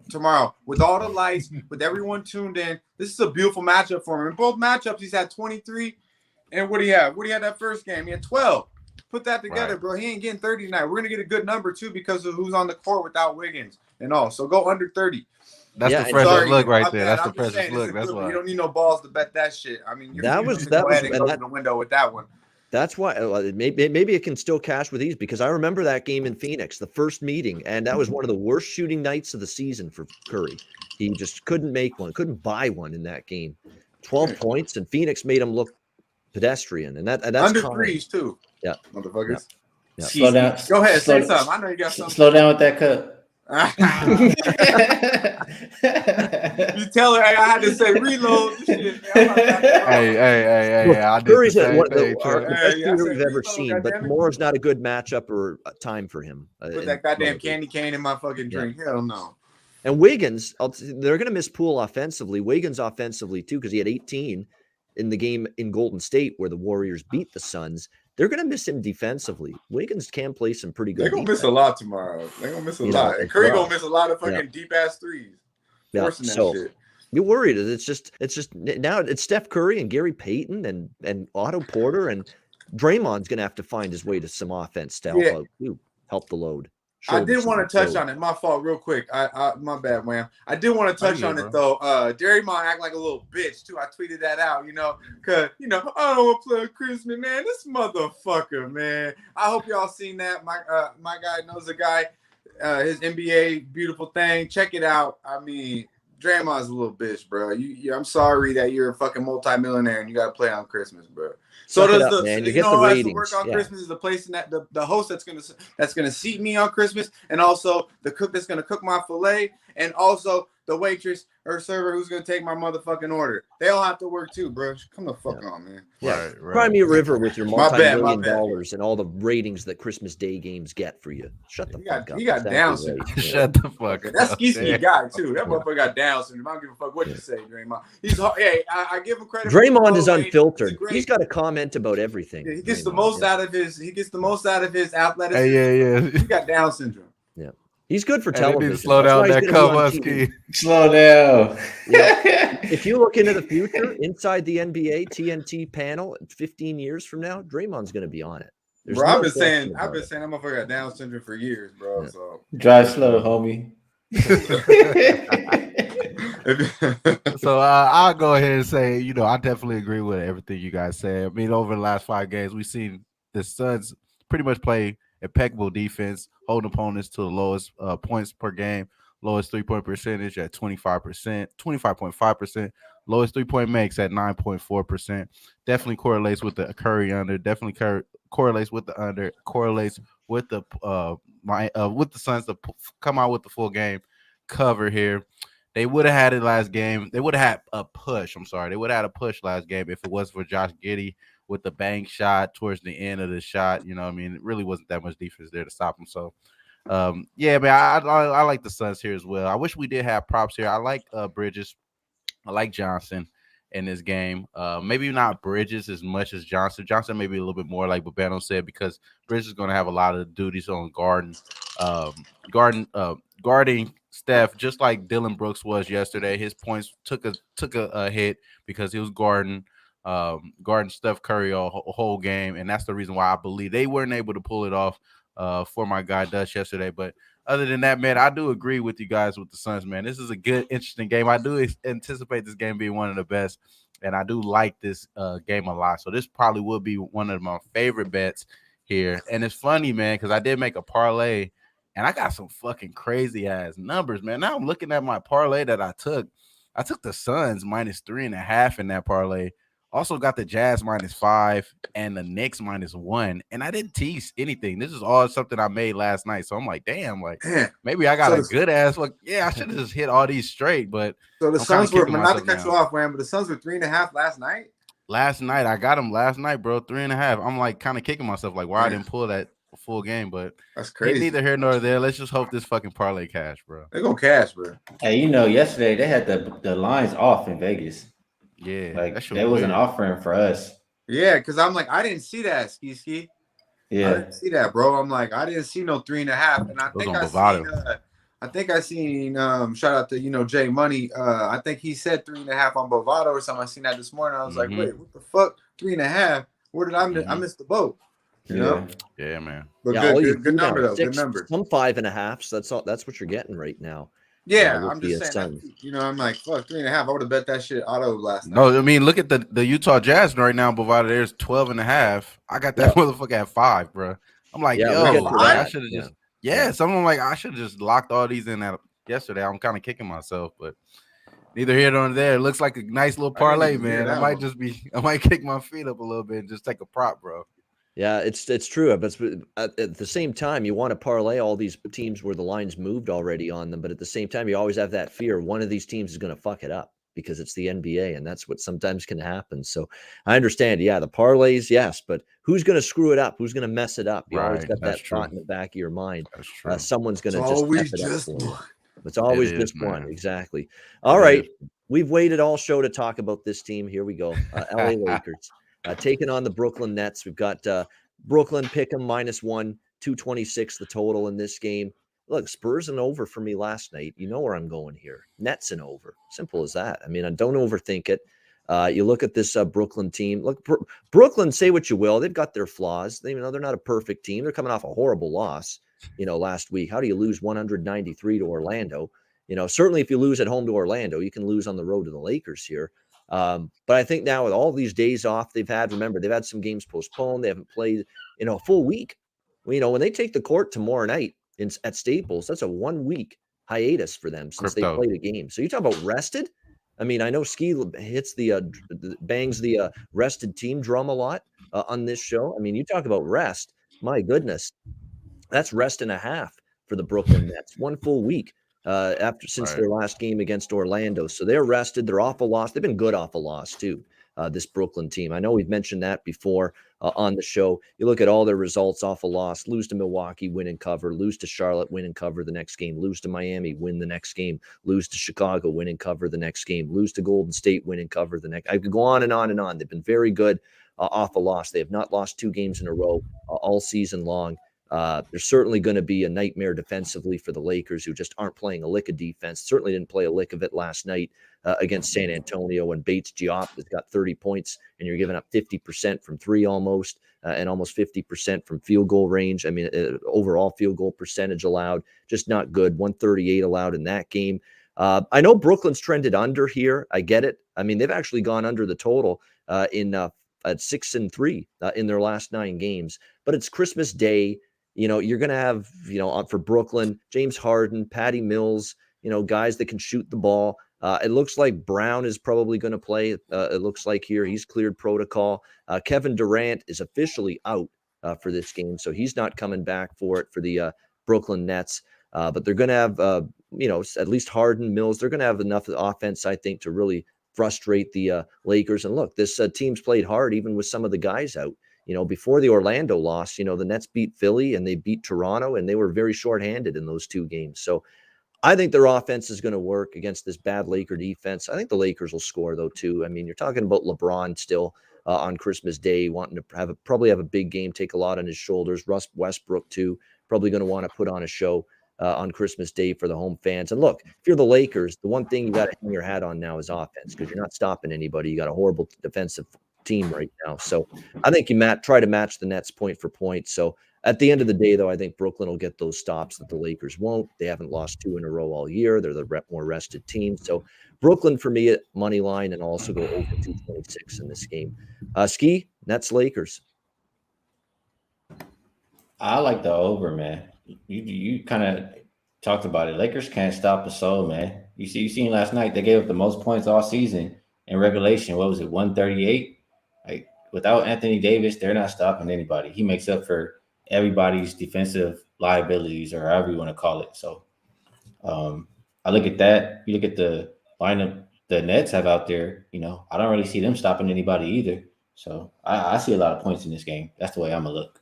tomorrow. With all the lights, with everyone tuned in, this is a beautiful matchup for him. In both matchups, he's had 23. And what do you have? What do you have that first game? He had 12. Put that together, bro. He ain't getting 30 tonight. We're going to get a good number, too, because of who's on the court without Wiggins and all. So go under 30. That's the freshest look right there. That's the freshest look. That's why. You don't need no balls to bet that shit. I mean, that was go ahead and go to the window with that one. That's why maybe it can still cash with ease because I remember that game in Phoenix, the first meeting, and that was one of the worst shooting nights of the season for Curry. He just couldn't make one, couldn't buy one in that game. 12 points, and Phoenix made him look pedestrian, and that's under threes too. Yeah, motherfuckers. Yeah. Slow down. Go ahead, say something. I know you got something. Slow down with that cut. You tell her, hey, I had to say reload. Shit, man. Hey, I did the Curry's same the thing. best Yeah, I shooter said we've ever reload, seen, but goddammit. tomorrow's not a good matchup or time for him. Put that goddamn candy cane in my fucking drink. Hell no. And Wiggins, they're going to miss Poole offensively. Wiggins offensively too, because he had 18 in the game in Golden State where the Warriors beat the Suns. They're going to miss him defensively. Wiggins can play some pretty good. They're gonna miss a lot tomorrow. They're gonna miss a lot. And Curry gonna miss a lot of fucking deep ass threes. Forcing that shit. You're worried. It's just now it's Steph Curry and Gary Payton and Otto Porter, and Draymond's gonna have to find his way to some offense to help out too, help the load. I did want to touch on it. My fault, real quick. My bad, Wham. I did want to touch on it though. Draymond act like a little bitch too. I tweeted that out, cause I don't want to play Christmas, man. This motherfucker, man. I hope y'all seen that. My guy knows the guy. His NBA beautiful thing. Check it out. I mean, Draymond's a little bitch, bro. I'm sorry that you're a fucking multimillionaire and you got to play on Christmas, bro. So does the man. you know who has to work on Christmas is the place in that the host that's gonna seat me on Christmas, and also the cook that's gonna cook my fillet, and also the waitress or server who's gonna take my motherfucking order. They all have to work too, bro. Come the fuck on, man. Yeah, right. Crimea River with your multi-million dollars and all the ratings that Christmas Day games get for you. Shut the fuck up. He got Down syndrome. Right. Shut the fuck up. That's Skee guy too. That motherfucker got Down syndrome. I don't give a fuck what you say, Draymond. I give him credit. Draymond is unfiltered. He's got to comment about everything. Yeah, he gets the most out of his. He gets the most out of his athleticism. Yeah. He got Down syndrome. Yeah. He's good for television. Slow down that cover, Skee. Slow down. If you look into the future, inside the NBA TNT panel, 15 years from now, Draymond's going to be on it. Bro, I've been saying that motherfucker got Down syndrome for years, bro. Yeah. So drive slow, homie. So I'll go ahead and say, I definitely agree with everything you guys say. I mean, over the last 5 games, we've seen the Suns pretty much play impeccable defense, holding opponents to the lowest points per game, lowest 3-point percentage at 25.5%, lowest 3-point makes at 9.4%. Definitely correlates with the Curry under. Definitely correlates with the under. Correlates with the Suns to come out with the full game cover here. They would have had it last game. They would have had a push. I'm sorry. They would have had a push last game if it wasn't for Josh Giddey with the bank shot towards the end of the shot. I mean, it really wasn't that much defense there to stop him. So, yeah, man, I like the Suns here as well. I wish we did have props here. I like Bridges. I like Johnson in this game. Maybe not Bridges as much as Johnson. Johnson maybe a little bit more, like Babano said, because Bridges is going to have a lot of duties on guarding Steph, just like Dylan Brooks was yesterday. His points took a hit because he was guarding Steph Curry a whole game, and that's the reason why I believe they weren't able to pull it off for my guy Dutch yesterday. But other than that, man, I do agree with you guys with the Suns, man. This is a good, interesting game. I do anticipate this game being one of the best, and I do like this game a lot. So this probably will be one of my favorite bets here. And it's funny, man, because I did make a parlay, and I got some fucking crazy ass numbers, man. Now I'm looking at my parlay that I took. I took the Suns -3.5 in that parlay. Also got the Jazz -5 and the Knicks -1. And I didn't tease anything. This is all something I made last night. So I'm like, damn, maybe I got a good ass. Yeah, I should have just hit all these straight. But so the Suns were, not to cut you off, man, but the Suns were 3.5 last night. Last night, I got them last night, bro. 3.5. I'm like kind of kicking myself, like why I didn't pull that full game, but that's crazy. Neither here nor there. Let's just hope this fucking parlay cash, bro. They're gonna cash, bro. Hey, yesterday they had the lines off in Vegas. Yeah, like that was an offering for us. Yeah, because I'm like, I didn't see that, Skee. Yeah, I didn't see that, bro. I'm like, I didn't see no 3.5, and I think I seen shout out to Jay Money. I think he said 3.5 on Bovado or something. I seen that this morning. I was like, wait, what the fuck? 3.5? Where did I miss? I missed the boat. You know? Yeah, man. But good number though. Good number. Some 5.5. So that's what you're getting right now. Yeah, I'm just saying. I'm like, fuck, 3.5. I would have bet that shit auto last night. No, I mean, look at the Utah Jazz right now. Bovada, there's 12.5. I got that motherfucker at 5, bro. I'm like, I should have just. Yeah, someone like I should have just locked all these in yesterday. I'm kind of kicking myself, but neither here nor there. It looks like a nice little parlay, man. I might kick my feet up a little bit and just take a prop, bro. Yeah, it's true. But at the same time, you want to parlay all these teams where the lines moved already on them. But at the same time, you always have that fear one of these teams is going to fuck it up because it's the NBA, and that's what sometimes can happen. So I understand. Yeah, the parlays, yes, but who's going to screw it up? Who's going to mess it up? You always Right. got That's that thought true. in the back of your mind. That's true. Someone's going It's to just F always it up just for you. one. It's always It just is, one. man. Exactly. All It right. is. We've waited all show to talk about this team. Here we go. LA Lakers taking on the Brooklyn Nets. We've got Brooklyn pick 'em -1, 226 the total in this game. Look, Spurs and over for me last night. You know where I'm going here. Nets and over. Simple as that. I mean, I don't overthink it. You look at this Brooklyn team. Look, Brooklyn, say what you will. They've got their flaws. They're not a perfect team. They're coming off a horrible loss, last week. How do you lose 193 to Orlando? Certainly if you lose at home to Orlando, you can lose on the road to the Lakers here. But I think now with all these days off they've had, remember, they've had some games postponed. They haven't played, a full week. When they take the court tomorrow night at Staples, that's a 1 week hiatus for them since they Crypto. played a game. So you talk about rested. I mean, I know Skee hits bangs the rested team drum a lot on this show. I mean, you talk about rest. My goodness, that's rest and a half for the Brooklyn Nets. 1 full week since Right. their last game against Orlando. So they're rested. They're off a loss. They've been good off a loss too. This Brooklyn team. I know we've mentioned that before on the show. You look at all their results off a loss: lose to Milwaukee, win and cover; lose to Charlotte, win and cover the next game; lose to Miami, win the next game; lose to Chicago, win and cover the next game; lose to Golden State, win and cover the next. I could go on and on and on. They've been very good off a loss. They have not lost 2 games in a row all season long. There's certainly going to be a nightmare defensively for the Lakers, who just aren't playing a lick of defense. Certainly didn't play a lick of it last night against San Antonio when Bates Diop has got 30 points and you're giving up 50% from 3 almost and almost 50% from field goal range. I mean, overall field goal percentage allowed, just not good. 138 allowed in that game. I know Brooklyn's trended under here. I get it. I mean, they've actually gone under the total at 6-3 in their last 9 games. But it's Christmas Day. You're going to have, for Brooklyn, James Harden, Patty Mills, guys that can shoot the ball. It looks like Brown is probably going to play. It looks like here he's cleared protocol. Kevin Durant is officially out for this game, so he's not coming back for it for the Brooklyn Nets. But they're going to have, at least Harden, Mills. They're going to have enough offense, I think, to really frustrate the Lakers. And look, this team's played hard, even with some of the guys out. Before the Orlando loss, the Nets beat Philly and they beat Toronto, and they were very shorthanded in those 2 games. So I think their offense is going to work against this bad Laker defense. I think the Lakers will score, though, too. I mean, you're talking about LeBron still on Christmas Day, wanting to probably have a big game, take a lot on his shoulders. Russ Westbrook, too, probably going to want to put on a show on Christmas Day for the home fans. And look, if you're the Lakers, the one thing you got to hang your hat on now is offense, because you're not stopping anybody. You got a horrible defensive team right now. So I think you try to match the Nets point for point. So at the end of the day, though, I think Brooklyn will get those stops that the Lakers won't. They haven't lost 2 in a row all year. They're the more rested team. So Brooklyn for me at money line, and also go over 226 in this game. Skee, Nets, Lakers. I like the over, man. You kind of talked about it. Lakers can't stop a soul, man. You seen last night they gave up the most points all season in regulation. What was it, 138? Like, without Anthony Davis, they're not stopping anybody. He makes up for everybody's defensive liabilities, or however you want to call it. So I look at that. You look at the lineup the Nets have out there, I don't really see them stopping anybody either. So I see a lot of points in this game. That's the way I'm going to look.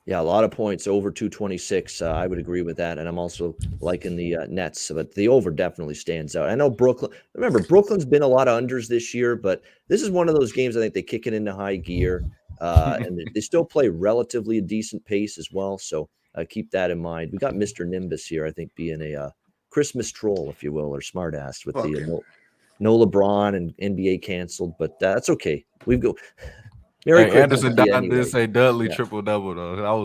Yeah, a lot of points, over 226. I would agree with that. And I'm also liking the Nets, but the over definitely stands out. I know Brooklyn's been a lot of unders this year, but this is one of those games I think they kick it into high gear. And they still play relatively a decent pace as well. So keep that in mind. We got Mr. Nimbus here, I think, being a Christmas troll, if you will, or smartass with the no LeBron and NBA canceled, but that's okay. Merry Christmas Anderson to you Dodd anyway. did say Dudley triple double though.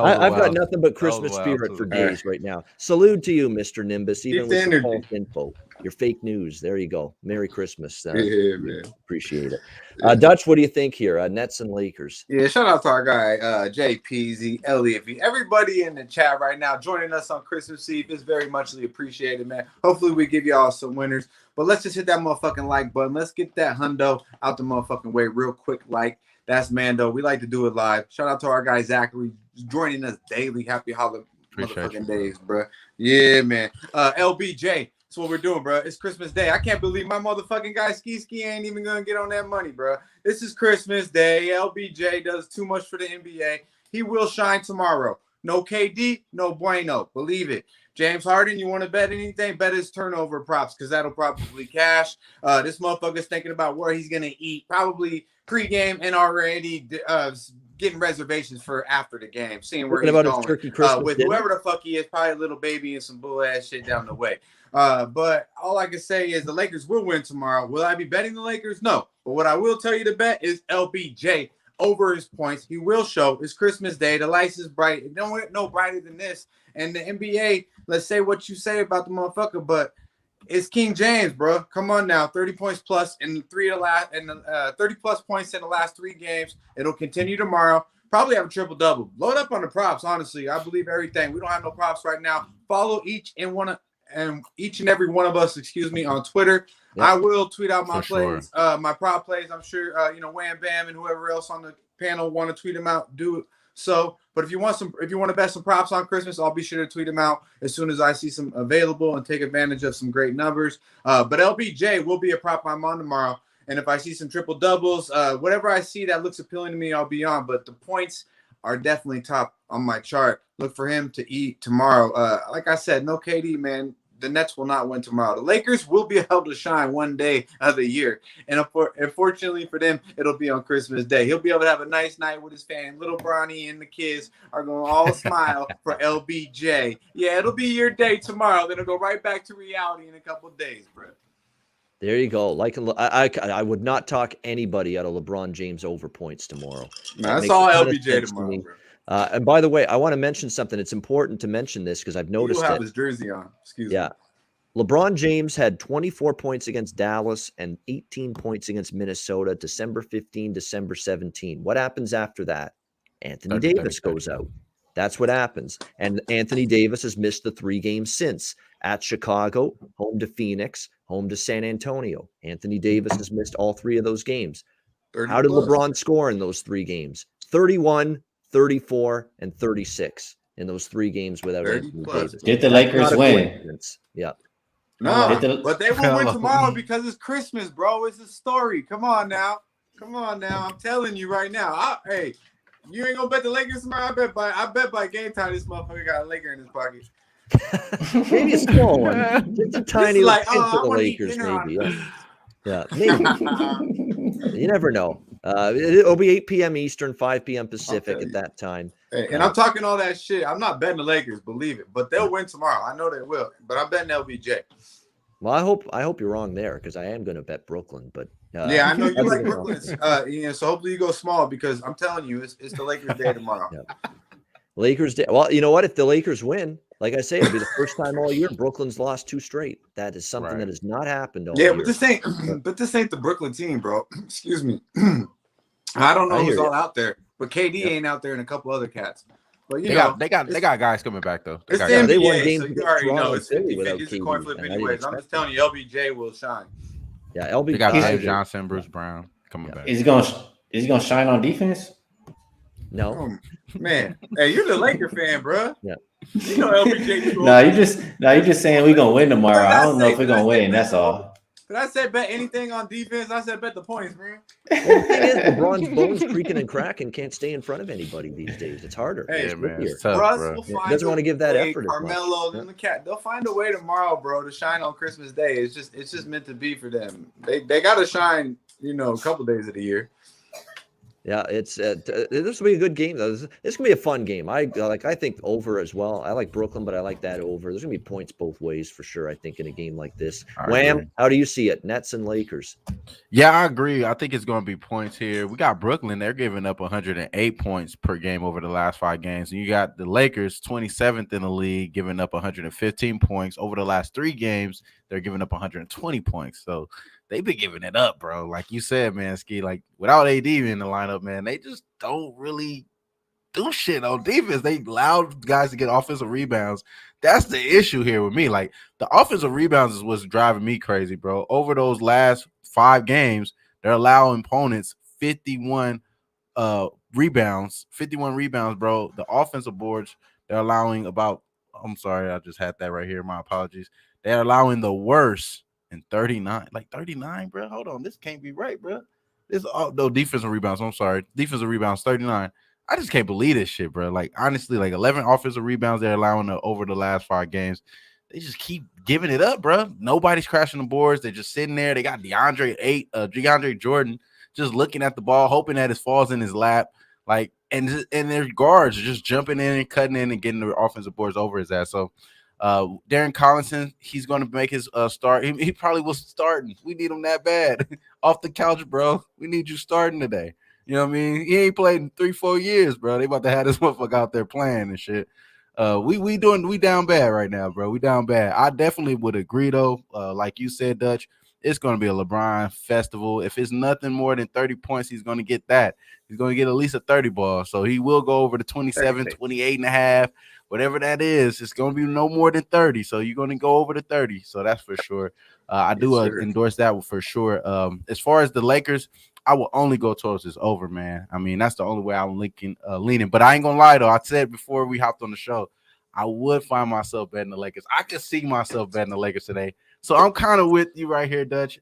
I've got nothing but Christmas spirit for days right now. Salute to you, Mr. Nimbus, even with the false info. your fake news. There you go. Merry Christmas. Yeah, man. Appreciate it. Dutch, what do you think here? Nets and Lakers. Yeah, shout out to our guy, JPZ, Elliot, everybody in the chat right now joining us on Christmas Eve is very muchly appreciated, man. Hopefully we give y'all some winners, but let's just hit that motherfucking like button. Let's get that hundo out the motherfucking way real quick. Like, that's Mando. We like to do it live. Shout out to our guy, Zachary, joining us daily. Happy holiday motherfucking days, bro. Yeah, man. LBJ. That's what we're doing, bro. It's Christmas Day. I can't believe my motherfucking guy Ski ain't even gonna get on that money, bro. This is Christmas Day. LBJ does too much for the NBA. He will shine tomorrow. No KD, no bueno. Believe it. James Harden, you want to bet anything? Bet his turnover props because that'll probably cash. This motherfucker's thinking about where he's gonna eat, probably pregame and already getting reservations for after the game, seeing where he's going with whoever the fuck he is. Probably a little baby and some bull ass shit down the way. But all I can say is the Lakers will win tomorrow. Will I be betting the Lakers? No. But what I will tell you to bet is LBJ over his points. He will show. It's Christmas Day. The lights is bright. It don't get no brighter than this. And the NBA, let's say what you say about the motherfucker, but it's King James, bro. Come on now. 30 points plus in 30 plus points in the last 3 games. It'll continue tomorrow. Probably have a triple-double. Load up on the props, honestly. I believe everything. We don't have no props right now. Follow each and every one of us, on Twitter. Yep. I will tweet out my plays, my prop plays. I'm sure, Wham Bam and whoever else on the panel want to tweet them out. Do it. So, but if you want to bet some props on Christmas, I'll be sure to tweet them out as soon as I see some available and take advantage of some great numbers. But LBJ will be a prop I'm on tomorrow. And if I see some triple doubles, whatever I see that looks appealing to me, I'll be on. But the points are definitely top on my chart. Look for him to eat tomorrow. Like I said, no KD, man. The Nets will not win tomorrow. The Lakers will be able to shine one day of the year. And unfortunately for them, it'll be on Christmas Day. He'll be able to have a nice night with his family. Little Bronny and the kids are going to all smile for LBJ. Yeah, it'll be your day tomorrow. Then it'll go right back to reality in a couple of days, bro. There you go. Like I would not talk anybody out of LeBron James over points tomorrow. That's all LBJ tomorrow, bro. And by the way, I want to mention something. It's important to mention this because I've noticed have his jersey on. Excuse me. LeBron James had 24 points against Dallas and 18 points against Minnesota, December 15, December 17. What happens after that? Anthony Davis goes out. That's what happens. And Anthony Davis has missed the 3 games since. At Chicago, home to Phoenix, home to San Antonio. Anthony Davis has missed all 3 of those games. How did LeBron score in those 3 games? 31, 34, and 36 in those 3 games without Anthony Davis. Did the Lakers win? Yeah. No, but they will win tomorrow because it's Christmas, bro. It's a story. Come on now. I'm telling you right now. Hey, you ain't gonna bet the Lakers tomorrow. I bet by game time this motherfucker got a Laker in his pocket. Maybe a small one. Just a tiny for the Lakers, maybe. Yeah, maybe. You never know. It'll be 8 p.m. Eastern, 5 p.m. Pacific at that time. Hey, and I'm talking all that shit. I'm not betting the Lakers, believe it, but they'll win tomorrow. I know they will, but I'm betting LBJ. Well, I hope you're wrong there because I am going to bet Brooklyn, but yeah, I know you like Brooklyn. So hopefully you go small because I'm telling you, it's the Lakers' day tomorrow. Yeah. Lakers day. Well, you know what? If the Lakers win, like I say, it'll be the first time all year Brooklyn's lost 2 straight. That is something that has not happened all year. But this ain't the Brooklyn team, bro. Excuse me. I don't know who's all out there, but KD ain't out there and a couple other cats. But they got guys coming back though. It's the NBA, they won games. So you already know it's 50-50. It's a coin flip anyways. I'm just telling you, LBJ will shine. Yeah, LBJ. They got James Johnson, Bruce Brown coming back. Is he gonna shine on defense? No, man. Hey, you're the Laker fan, bro. Yeah. You know LBJ. you're just saying we're gonna win tomorrow. I don't know if we're gonna win. That's all. Did I say bet anything on defense? I said bet the points, man. Well, the thing is, LeBron's bones creaking and cracking, can't stay in front of anybody these days. It's harder. Hey, man, it's tough, Russ will find doesn't want to give that effort. Carmelo and the cat, they'll find a way tomorrow, bro, to shine on Christmas Day. It's just meant to be for them. They got to shine, a couple days of the year. Yeah, it's this will be a good game though. This gonna be a fun game. I think over as well. I like Brooklyn, but I like that over. There's gonna be points both ways for sure. I think in a game like this. I Wham! agree. How do you see it? Nets and Lakers. Yeah, I agree. I think it's going to be points here. We got Brooklyn. They're giving up 108 points per game over the last 5 games. And you got the Lakers, 27th in the league, giving up 115 points. Over the last 3 games, they're giving up 120 points. So they've been giving it up, bro. Like you said, man, Skee, like without AD in the lineup, man, they just don't really do shit on defense. They allow guys to get offensive rebounds. That's the issue here with me. Like the offensive rebounds is what's driving me crazy, bro. Over those last 5 games, they're allowing opponents 51 rebounds, bro. The offensive boards, they're allowing about, I'm sorry, I just had that right here. My apologies. They're allowing the worst in 39. Like 39, bro. Hold on. This can't be right, bro. This no defensive rebounds. I'm sorry. Defensive rebounds, 39. I just can't believe this shit, bro. Like, honestly, like 11 offensive rebounds they're allowing over the last 5 games. They just keep giving it up, bro. Nobody's crashing the boards. They're just sitting there. They got DeAndre Jordan just looking at the ball, hoping that it falls in his lap. Like, and their guards are just jumping in and cutting in and getting the offensive boards over his ass. So, Darren Collinson, he's going to make his start. He probably was starting. We need him that bad. Off the couch, bro. We need you starting today. You know what I mean? He ain't played in 3-4 years, bro. They about to have this motherfucker out there playing and shit. We down bad right now, bro. We down bad. I definitely would agree though. Like you said, Dutch, it's going to be a LeBron festival. If it's nothing more than 30 points, he's going to get that. He's going to get at least a 30 ball. So he will go over the 27, 28 and a half, whatever that is. It's going to be no more than 30. So you're going to go over the 30. So that's for sure. I do endorse that for sure. As far as the Lakers, I will only go towards this over, man. I mean, that's the only way I'm leaning. But I ain't gonna lie though. I said before we hopped on the show, I would find myself betting the Lakers. I could see myself betting the Lakers today. So I'm kind of with you right here, Dutch.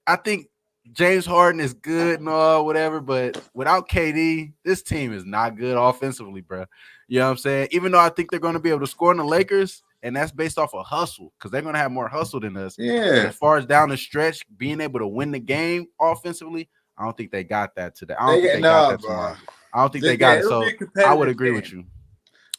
I think James Harden is good and all, whatever, but without KD, this team is not good offensively, bro. You know what I'm saying? Even though I think they're going to be able to score in the Lakers, and that's based off of hustle because they're going to have more hustle than us. Yeah. But as far as down the stretch, being able to win the game offensively, I don't think they got that today. I don't think they got that tomorrow. I don't think they got it. So I would agree with you.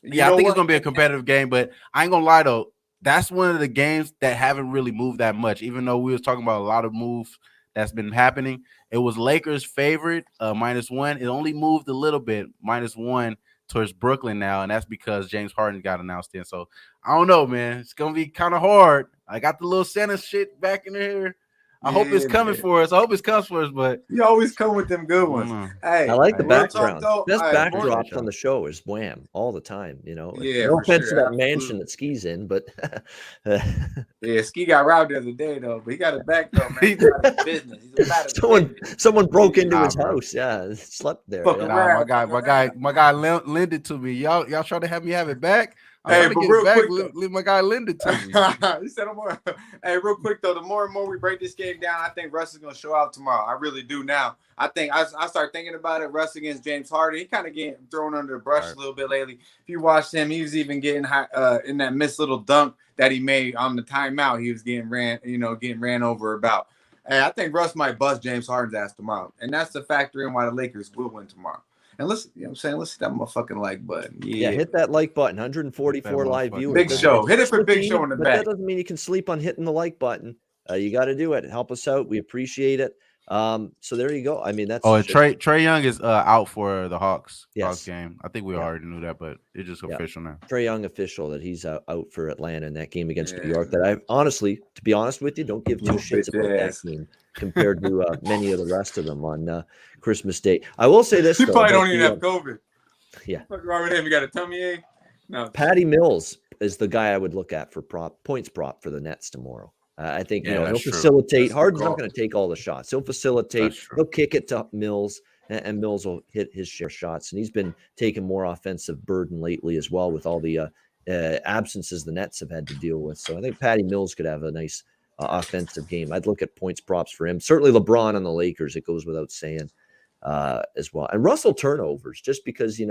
Yeah, I think it's going to be a competitive game, but I ain't going to lie, though. That's one of the games that haven't really moved that much, even though we was talking about a lot of moves that's been happening. It was Lakers' favorite, -1. It only moved a little bit, -1 towards Brooklyn now, and that's because James Harden got announced in. So I don't know, man. It's going to be kind of hard. I got the little Santa shit back in there. I hope it's coming for us. I hope it comes for us, but you always come with them good ones. Hey, I like the background. Best right, backdrops on the show is Wham all the time. You know, yeah. No offense to that mansion that Skee's in, but yeah, Skee got robbed the other day though, but he got it back though, man. He's about his business. He's about his business. Someone broke into his house. Yeah, slept there. Nah, my guy lent it to me. Y'all try to have me have it back. Hey, but real quick, let my guy lend it to me. He said, hey, real quick though, the more and more we break this game down, I think Russ is gonna show out tomorrow. I really do now. I think I start thinking about it. Russ against James Harden, he kind of getting thrown under the brush a little bit lately. If you watched him, he was even getting in that missed little dunk that he made on the timeout. He was getting ran over about. Hey, I think Russ might bust James Harden's ass tomorrow, and that's the factor in why the Lakers will win tomorrow. And listen, you know what I'm saying? Let's hit that motherfucking like button. Yeah, hit that like button. 144 live viewers. Big Show. Hit it for Big Show in the back. That doesn't mean you can sleep on hitting the like button. You got to do it. Help us out. We appreciate it. So there you go. I mean, that's Trae Young is out for the Hawks game. I think we already knew that, but it's just official now. Trae Young official that he's out for Atlanta in that game against New York. That I honestly, to be honest with you, don't give 2 shits about that game compared to many of the rest of them on Christmas Day. I will say this: he probably don't even have COVID. Yeah, what's wrong with him? You got a tummy ache? No. Patty Mills is the guy I would look at for points prop for the Nets tomorrow. I think he'll facilitate. Harden's not going to take all the shots. He'll facilitate. He'll kick it to Mills, and Mills will hit his share of shots. And he's been taking more offensive burden lately as well with all the absences the Nets have had to deal with. So I think Patty Mills could have a nice offensive game. I'd look at points props for him. Certainly LeBron on the Lakers. It goes without saying as well. And Russell turnovers, just because he's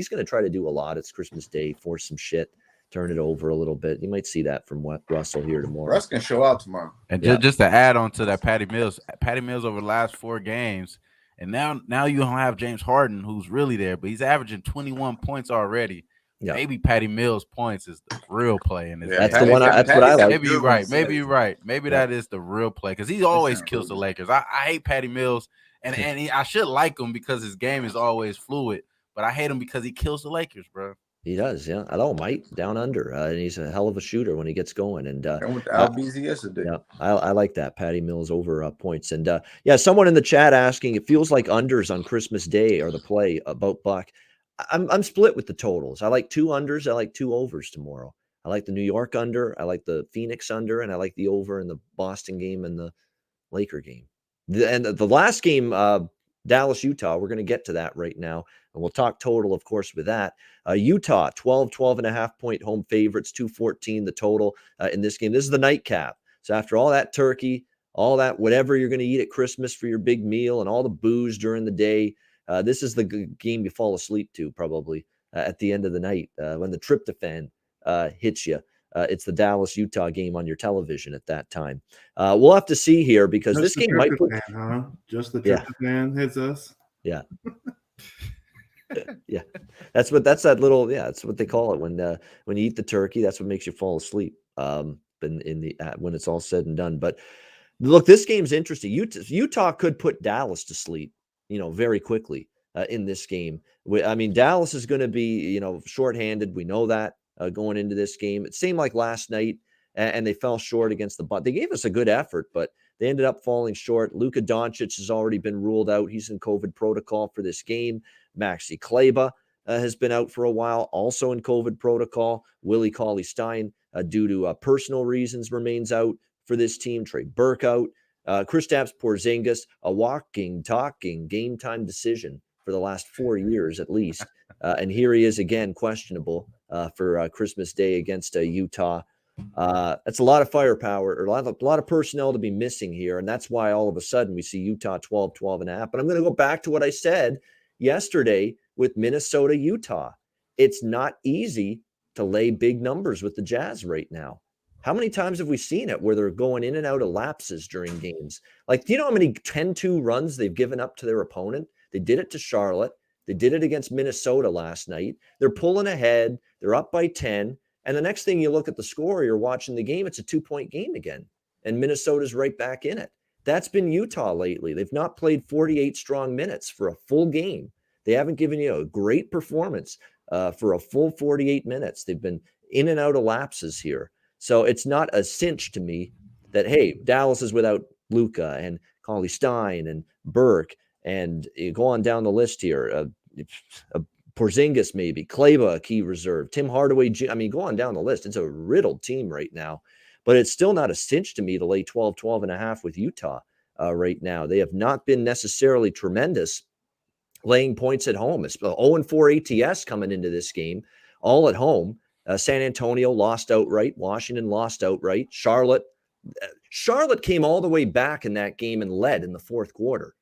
going to try to do a lot. It's Christmas Day, force some shit. Turn it over a little bit. You might see that from Russell here tomorrow. Russ can show out tomorrow. And just to add on to that, Patty Mills over the last 4 games And now you don't have James Harden, who's really there, but he's averaging 21 points already. Yeah. Maybe Patty Mills' points is the real play in this game. That's the one. That's what I like. Maybe you're right. Maybe you're right. Maybe that is the real play because he always kills the Lakers. I hate Patty Mills, and I should like him because his game is always fluid. But I hate him because he kills the Lakers, bro. He does, yeah. I know, Mike down under, and he's a hell of a shooter when he gets going. And with Albizi yesterday. Yeah, I like that. Patty Mills over points. And yeah, someone in the chat asking, it feels like unders on Christmas Day are the play about Buck. I'm split with the totals. I like 2 unders. I like 2 overs tomorrow. I like the New York under. I like the Phoenix under, and I like the over in the Boston game and the Laker game. The last game, Dallas, Utah, we're going to get to that right now. And we'll talk total, of course, with that. Utah, 12.5 point home favorites, 214 the total in this game. This is the nightcap. So after all that turkey, all that whatever you're going to eat at Christmas for your big meal and all the booze during the day, this is the game you fall asleep to probably at the end of the night when the tryptophan hits you. It's the Dallas-Utah game on your television at that time. We'll have to see here because just this game might put... Just the tryptophan hits us? Yeah. Yeah, that's what they call it when you eat the turkey. That's what makes you fall asleep. In the when it's all said and done. But look, this game's interesting. Utah could put Dallas to sleep, very quickly in this game. I mean, Dallas is going to be, shorthanded. We know that going into this game. It seemed like last night, and they fell short against the Bucks. They gave us a good effort, but they ended up falling short. Luka Doncic has already been ruled out. He's in COVID protocol for this game. Maxi Kleber has been out for a while, also in COVID protocol. Willie Cauley-Stein, due to personal reasons, remains out for this team. Trey Burke out. Kristaps Porzingis, a walking, talking game time decision for the last 4 years at least. And here he is again, questionable for Christmas Day against Utah. That's a lot of firepower, or a lot of personnel to be missing here. And that's why all of a sudden we see Utah 12.5. But I'm going to go back to what I said yesterday with Minnesota, Utah. It's not easy to lay big numbers with the Jazz right now. How many times have we seen it where they're going in and out of lapses during games? Like, do you know how many 10-2 runs they've given up to their opponent? They did it to Charlotte. They did it against Minnesota last night. They're pulling ahead. They're up by 10. And the next thing you look at the score, you're watching the game, it's a 2-point game again. And Minnesota's right back in it. That's been Utah lately. They've not played 48 strong minutes for a full game. They haven't given you a great performance for a full 48 minutes. They've been in and out of lapses here. So it's not a cinch to me that, hey, Dallas is without Luka and Cauley-Stein and Burke, and you go on down the list here. Porzingis maybe, Kleber, a key reserve, Tim Hardaway. I mean, go on down the list. It's a riddled team right now. But it's still not a cinch to me to lay 12.5 with Utah right now. They have not been necessarily tremendous laying points at home. It's 0-4 ATS coming into this game, all at home. San Antonio lost outright. Washington lost outright. Charlotte came all the way back in that game and led in the fourth quarter,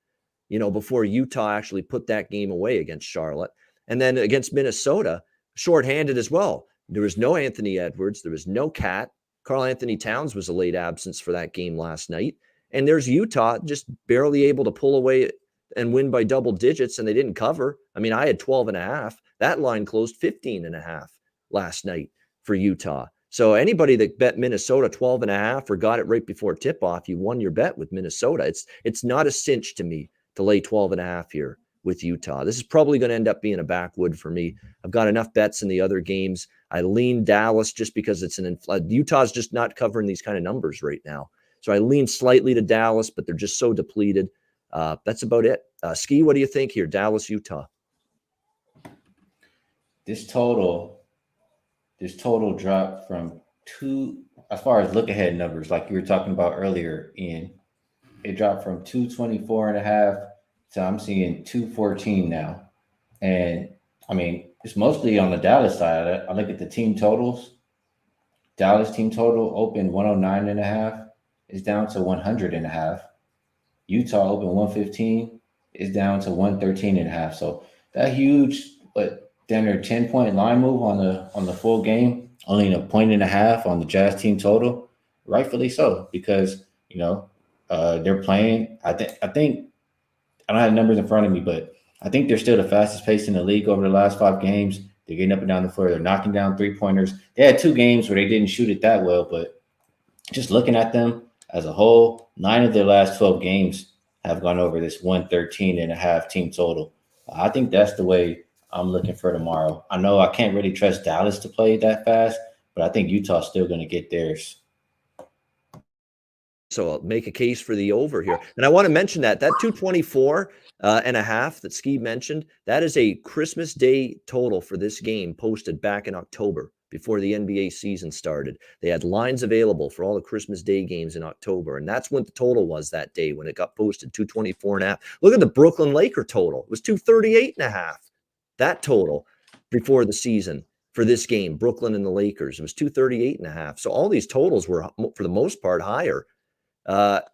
before Utah actually put that game away against Charlotte. And then against Minnesota, shorthanded as well. There was no Anthony Edwards. There was no Cat. Karl Anthony Towns was a late absence for that game last night. And there's Utah just barely able to pull away and win by double digits, and they didn't cover. I mean, I had 12.5. That line closed 15.5 last night for Utah. So anybody that bet Minnesota 12.5 or got it right before tip-off, you won your bet with Minnesota. It's not a cinch to me to lay 12.5 here with Utah. This is probably going to end up being a backwood for me. I've got enough bets in the other games. I lean Dallas just because it's Utah's just not covering these kind of numbers right now. So I lean slightly to Dallas, but they're just so depleted. That's about it. Skee, what do you think here? Dallas, Utah. This total dropped from 2, as far as look ahead numbers, like you were talking about earlier, Ian. It dropped from 224.5 to I'm seeing 214 now. And I mean, it's mostly on the Dallas side. I look at the team totals. Dallas team total opened 109.5, is down to 100.5. Utah opened 115, is down to 113.5. So that huge, damn near 10-point line move on the full game, only a 1.5 on the Jazz team total, rightfully so, because they're playing. I think I don't have numbers in front of me, but I think they're still the fastest pace in the league over the last 5 games. They're getting up and down the floor. They're knocking down 3-pointers. They had 2 games where they didn't shoot it that well, but just looking at them as a whole, 9 of their last 12 games have gone over this 113.5 team total. I think that's the way I'm looking for tomorrow. I know I can't really trust Dallas to play that fast, but I think Utah's still going to get theirs. So I'll make a case for the over here. And I want to mention that 224 and a half that Skee mentioned, that is a Christmas Day total for this game posted back in October before the NBA season started. They had lines available for all the Christmas Day games in October. And that's what the total was that day when it got posted, 224 and a half. Look at the Brooklyn Laker total. It was 238 and a half. That total before the season for this game, Brooklyn and the Lakers, it was 238 and a half. So all these totals were, for the most part, higher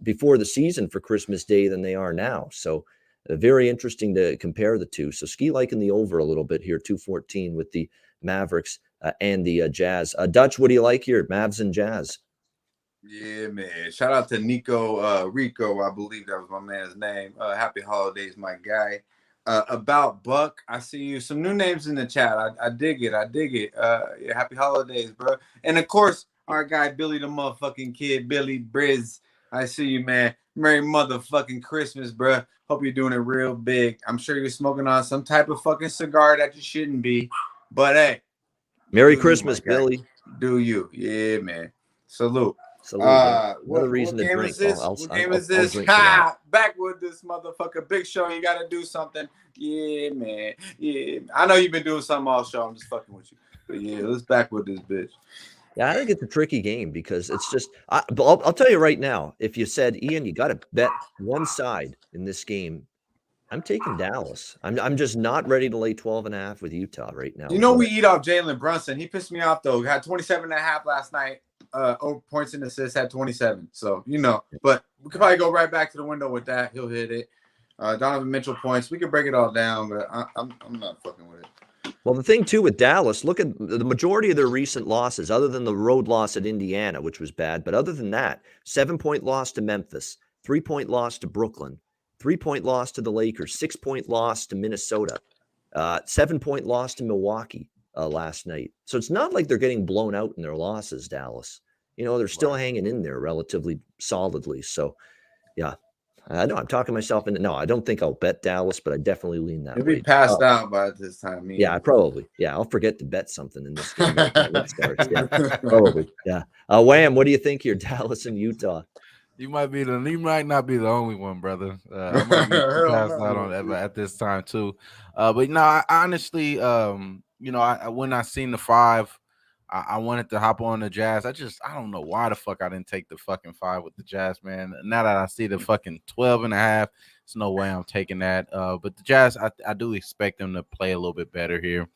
before the season for Christmas Day than they are now. So very interesting to compare the two. So Skee liking the over a little bit here, 214 with the Mavericks and the Jazz. Dutch, what do you like here? Mavs and Jazz. Yeah, man. Shout out to Nico Rico. I believe that was my man's name. Happy holidays, my guy. About Buck, I see you. Some new names in the chat. I dig it. Yeah, happy holidays, bro. And of course, our guy Billy the motherfucking kid, Billy Briz. I see you, man. Merry motherfucking Christmas, bro. Hope you're doing it real big. I'm sure you're smoking on some type of fucking cigar that you shouldn't be. But hey. Merry Christmas, Billy. Do you? Yeah, man. Salute. Another reason to drink. What game is this? Ha! Back with this motherfucker. Big Show. You got to do something. Yeah, man. Yeah. I know you've been doing something all show. I'm just fucking with you. But yeah, let's back with this bitch. Yeah, I think it's a tricky game because it's just I'll tell you right now, if you said, Ian, you got to bet one side in this game, I'm taking Dallas. I'm just not ready to lay 12 and a half with Utah right now. You know, we eat off Jalen Brunson. He pissed me off, though. He had 27 and a half last night. Points and assists, had 27. So, you know, but we could probably go right back to the window with that. He'll hit it. Donovan Mitchell points. We could break it all down, but I'm not fucking with it. Well, the thing, too, with Dallas, look at the majority of their recent losses, other than the road loss at Indiana, which was bad. But other than that, 7-point loss to Memphis, 3-point loss to Brooklyn, 3-point loss to the Lakers, 6-point loss to Minnesota, 7-point loss to Milwaukee last night. So it's not like they're getting blown out in their losses, Dallas. You know, they're still hanging in there relatively solidly. So, yeah. I know I'm talking myself into. No, I don't think I'll bet Dallas, but I definitely lean that way. You'll be passed out by this time. Yeah, probably. Yeah, I'll forget to bet something in this game. Yeah, probably. Yeah. Wham, what do you think here, Dallas and Utah? You might not be the only one, brother. I might be passed out on that at this time too. But no, I honestly, you know, when I seen the 5. I wanted to hop on the Jazz. I don't know why the fuck I didn't take the fucking 5 with the Jazz, man. Now that I see the fucking 12 and a half, there's no way I'm taking that. But the Jazz, I do expect them to play a little bit better here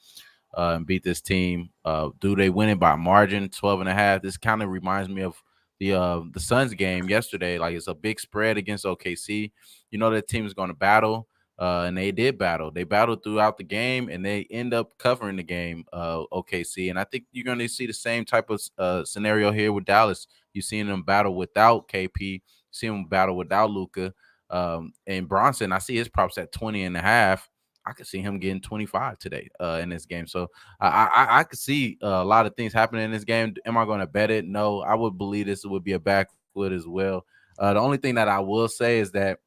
and beat this team. Do they win it by margin, 12 and a half? This kind of reminds me of the Suns game yesterday. Like, it's a big spread against OKC. You know that team is going to battle. And they did battle. They battled throughout the game, and they end up covering the game, OKC. And I think you're going to see the same type of scenario here with Dallas. You're seeing them battle without KP, seeing them battle without Luka. And Bronson, I see his props at 20 and a half. I could see him getting 25 today in this game. So I could see a lot of things happening in this game. Am I going to bet it? No, I would believe this would be a backfoot as well. The only thing that I will say is that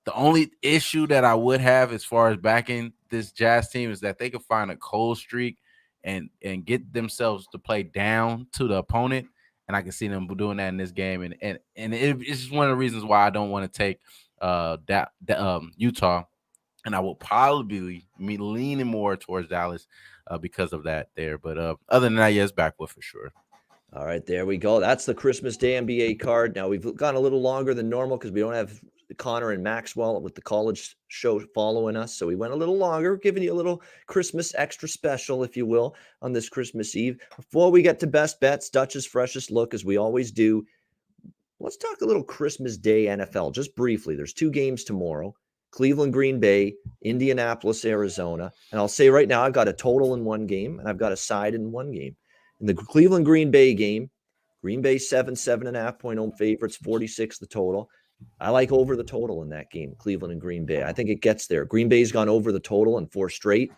the only issue that I would have as far as backing this Jazz team is that they could find a cold streak and get themselves to play down to the opponent. And I can see them doing that in this game. And it's just one of the reasons why I don't want to take Utah. And I will probably be leaning more towards Dallas because of that there. But other than that, yes, backwood for sure. All right, there we go. That's the Christmas Day NBA card. Now, we've gone a little longer than normal because we don't have Connor and Maxwell with the college show following us. So we went a little longer, giving you a little Christmas extra special, if you will, on this Christmas Eve. Before we get to best bets, Dutch's freshest look, as we always do, let's talk a little Christmas Day NFL, just briefly. There's 2 games tomorrow. Cleveland, Green Bay, Indianapolis, Arizona. And I'll say right now, I've got a total in one game, and I've got a side in one game. In the Cleveland, Green Bay game, Green Bay 7.5 point home favorites, 46 the total. I like over the total in that game, Cleveland and Green Bay. I think it gets there. Green Bay's gone over the total in 4 straight.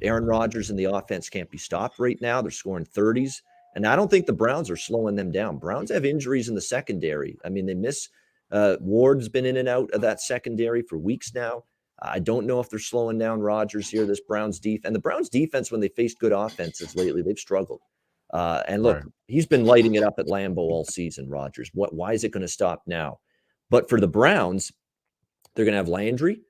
Aaron Rodgers and the offense can't be stopped right now. They're scoring 30s. And I don't think the Browns are slowing them down. Browns have injuries in the secondary. I mean, they miss Ward's been in and out of that secondary for weeks now. I don't know if they're slowing down Rodgers here, this Browns defense. And the Browns defense, when they faced good offenses lately, they've struggled. And look, he's been lighting it up at Lambeau all season, Rodgers. Why is it going to stop now? But for the Browns, they're going to have Landry.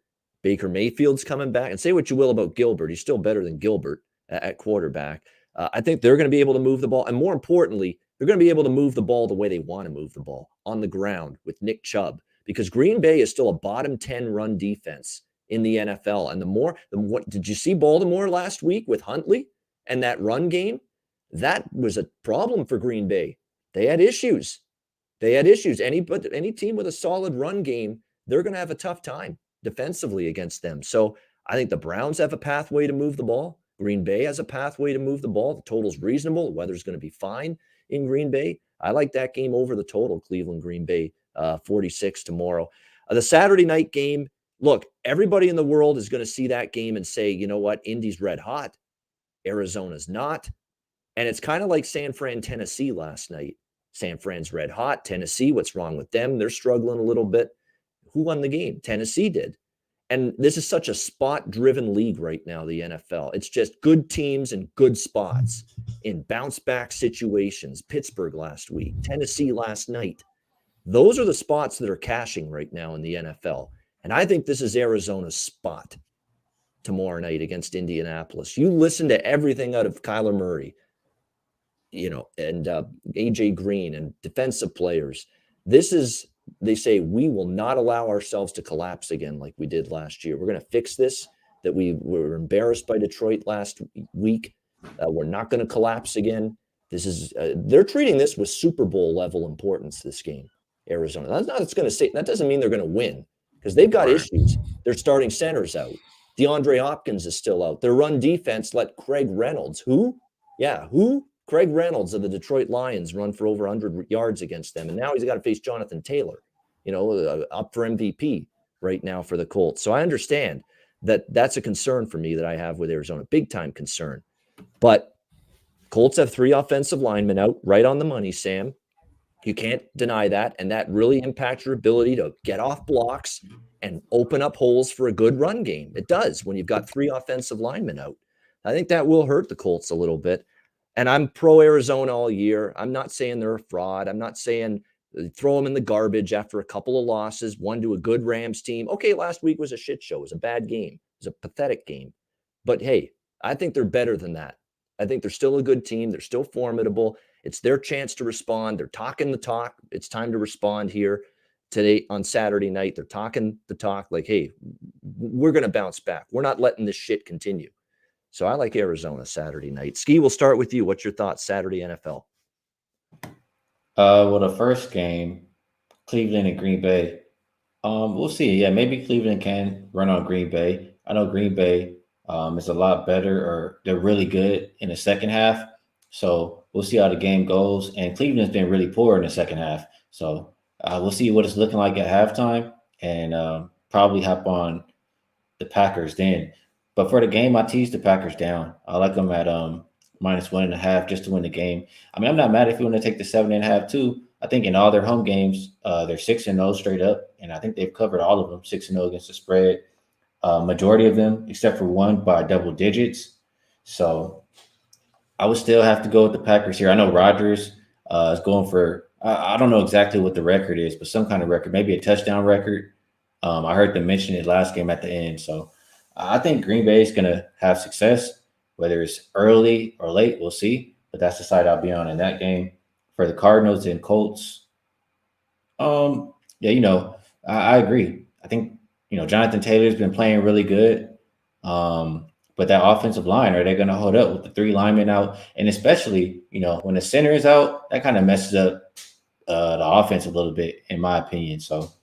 Baker Mayfield's coming back. And say what you will about Gilbert. He's still better than Gilbert at quarterback. I think they're going to be able to move the ball. And more importantly, they're going to be able to move the ball the way they want to move the ball, on the ground with Nick Chubb. Because Green Bay is still a bottom 10 run defense in the NFL. And what did you see Baltimore last week with Huntley and that run game? That was a problem for Green Bay. They had issues. Any team with a solid run game, they're going to have a tough time defensively against them. So I think the Browns have a pathway to move the ball. Green Bay has a pathway to move the ball. The total's reasonable. The weather's going to be fine in Green Bay. I like that game over the total, Cleveland, Green Bay, 46 tomorrow. The Saturday night game, look, everybody in the world is going to see that game and say, you know what, Indy's red hot. Arizona's not. And it's kind of like San Fran, Tennessee last night. San Fran's red hot. Tennessee, what's wrong with them? They're struggling a little bit. Who won the game? Tennessee did. And this is such a spot-driven league right now, the NFL. It's just good teams and good spots in bounce-back situations. Pittsburgh last week, Tennessee last night. Those are the spots that are cashing right now in the NFL. And I think this is Arizona's spot tomorrow night against Indianapolis. You listen to everything out of Kyler Murray, and AJ Green and defensive players. They say, we will not allow ourselves to collapse again like we did last year. We're going to fix this, that we were embarrassed by Detroit last week. We're not going to collapse again. They're treating this with Super Bowl level importance, this game, Arizona. That doesn't mean they're going to win, because they've got issues. Their starting center's out. DeAndre Hopkins is still out. Their run defense let Craig Reynolds, Craig Reynolds of the Detroit Lions run for over 100 yards against them. And now he's got to face Jonathan Taylor, up for MVP right now for the Colts. So I understand that that's a concern for me that I have with Arizona, big time concern. But Colts have 3 offensive linemen out, right on the money, Sam. You can't deny that. And that really impacts your ability to get off blocks and open up holes for a good run game. It does when you've got 3 offensive linemen out. I think that will hurt the Colts a little bit. And I'm pro Arizona all year. I'm not saying they're a fraud. I'm not saying throw them in the garbage after a couple of losses, one to a good Rams team. Okay, last week was a shit show. It was a bad game. It was a pathetic game. But hey, I think they're better than that. I think they're still a good team. They're still formidable. It's their chance to respond. They're talking the talk. It's time to respond here today on Saturday night. They're talking the talk like, hey, we're going to bounce back. We're not letting this shit continue. So I like Arizona Saturday night. Skee, we'll start with you. What's your thoughts Saturday NFL? Well, the first game, Cleveland and Green Bay. We'll see. Yeah, maybe Cleveland can run on Green Bay. I know Green Bay is a lot better, or they're really good in the second half. So we'll see how the game goes. And Cleveland's been really poor in the second half. So we'll see what it's looking like at halftime, and probably hop on the Packers then. But for the game, I teased the Packers down. I like them at -1.5 just to win the game. I mean, I'm not mad if you want to take the 7.5 too. I think in all their home games, they're 6-0 straight up, and I think they've covered all of them 6-0 against the spread. Majority of them, except for one, by double digits. So I would still have to go with the Packers here. I know Rodgers is going for I don't know exactly what the record is, but some kind of record, maybe a touchdown record. I heard them mention it last game at the end. So I think Green Bay is going to have success, whether it's early or late, we'll see. But that's the side I'll be on in that game. For the Cardinals and Colts, I agree. I think, Jonathan Taylor's been playing really good. But that offensive line, are they going to hold up with the 3 linemen out? And especially, when the center is out, that kind of messes up the offense a little bit, in my opinion. So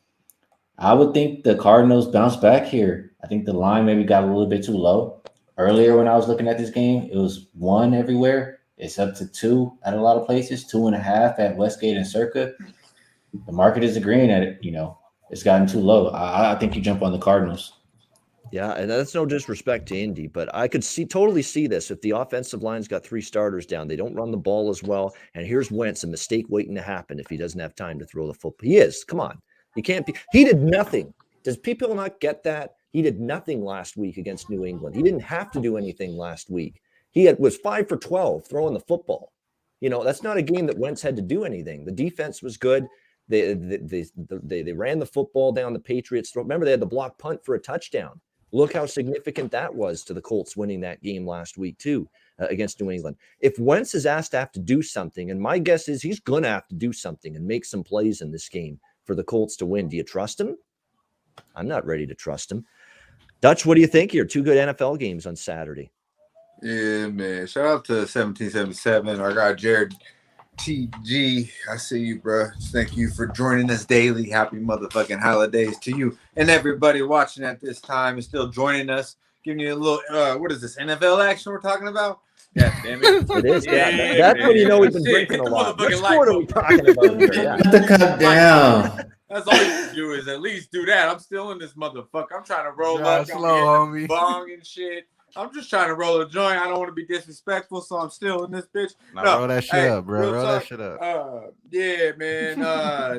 I would think the Cardinals bounce back here. I think the line maybe got a little bit too low. Earlier when I was looking at this game, it was 1 everywhere. It's up to 2 at a lot of places, 2.5 at Westgate and Circa. The market is agreeing at it, it's gotten too low. I think you jump on the Cardinals. Yeah, and that's no disrespect to Indy, but I could totally see this. If the offensive line's got 3 starters down, they don't run the ball as well. And here's Wentz, a mistake waiting to happen if he doesn't have time to throw the football. He is. Come on. He can't be. He did nothing. Does people not get that? He did nothing last week against New England. He didn't have to do anything last week. He was 5 for 12 throwing the football. That's not a game that Wentz had to do anything. The defense was good. They ran the football down the Patriots' throat. Remember, they had the block punt for a touchdown. Look how significant that was to the Colts winning that game last week, too, against New England. If Wentz is asked to have to do something, and my guess is he's going to have to do something and make some plays in this game for the Colts to win, do you trust him? I'm not ready to trust him. Dutch, what do you think here? 2 good NFL games on Saturday. Yeah, man. Shout out to 1777. Our guy, Jared TG. I see you, bro. Thank you for joining us daily. Happy motherfucking holidays to you and everybody watching at this time and still joining us. Giving you a little, what is this, NFL action we're talking about? Yeah, damn it. It is. That's when you know we've been drinking a lot. What sport are we talking about here? Yeah. Put the cup down. That's all you can do is at least do that. I'm still in this motherfucker. I'm trying to roll up. Slow, homie. Bong and shit. I'm just trying to roll a joint. I don't want to be disrespectful, so I'm still in this bitch. Roll that shit up, bro. Roll that shit up. Yeah, man.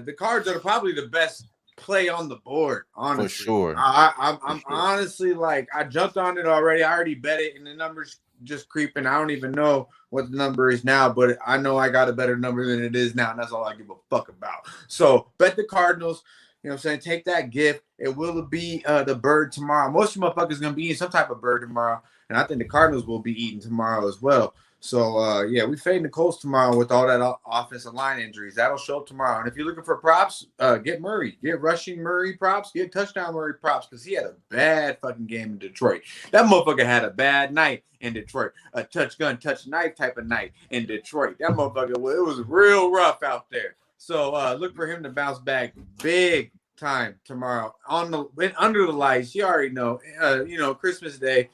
The Cards are probably the best play on the board, honestly. For sure. I'm honestly like, I jumped on it already. I already bet it, and the number's just creeping. I don't even know what the number is now, but I know I got a better number than it is now, and that's all I give a fuck about. So bet the Cardinals. You know what I'm saying? Take that gift. It will be the bird tomorrow. Most of you motherfuckers going to be eating some type of bird tomorrow. And I think the Cardinals will be eating tomorrow as well. So, yeah, we fading the Colts tomorrow with all that offensive line injuries. That'll show up tomorrow. And if you're looking for props, get Murray. Get rushing Murray props. Get touchdown Murray props because he had a bad fucking game in Detroit. That motherfucker had a bad night in Detroit. A touch gun, touch knife type of night in Detroit. That motherfucker, it was real rough out there. So look for him to bounce back big time tomorrow under the lights. You already know, Christmas Day.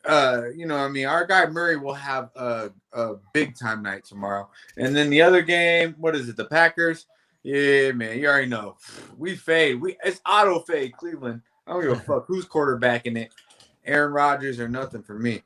Our guy Murray will have a big time night tomorrow. And then the other game, what is it? The Packers. Yeah, man, you already know. We fade. It's auto fade Cleveland. I don't give a fuck who's quarterbacking it. Aaron Rodgers or nothing for me.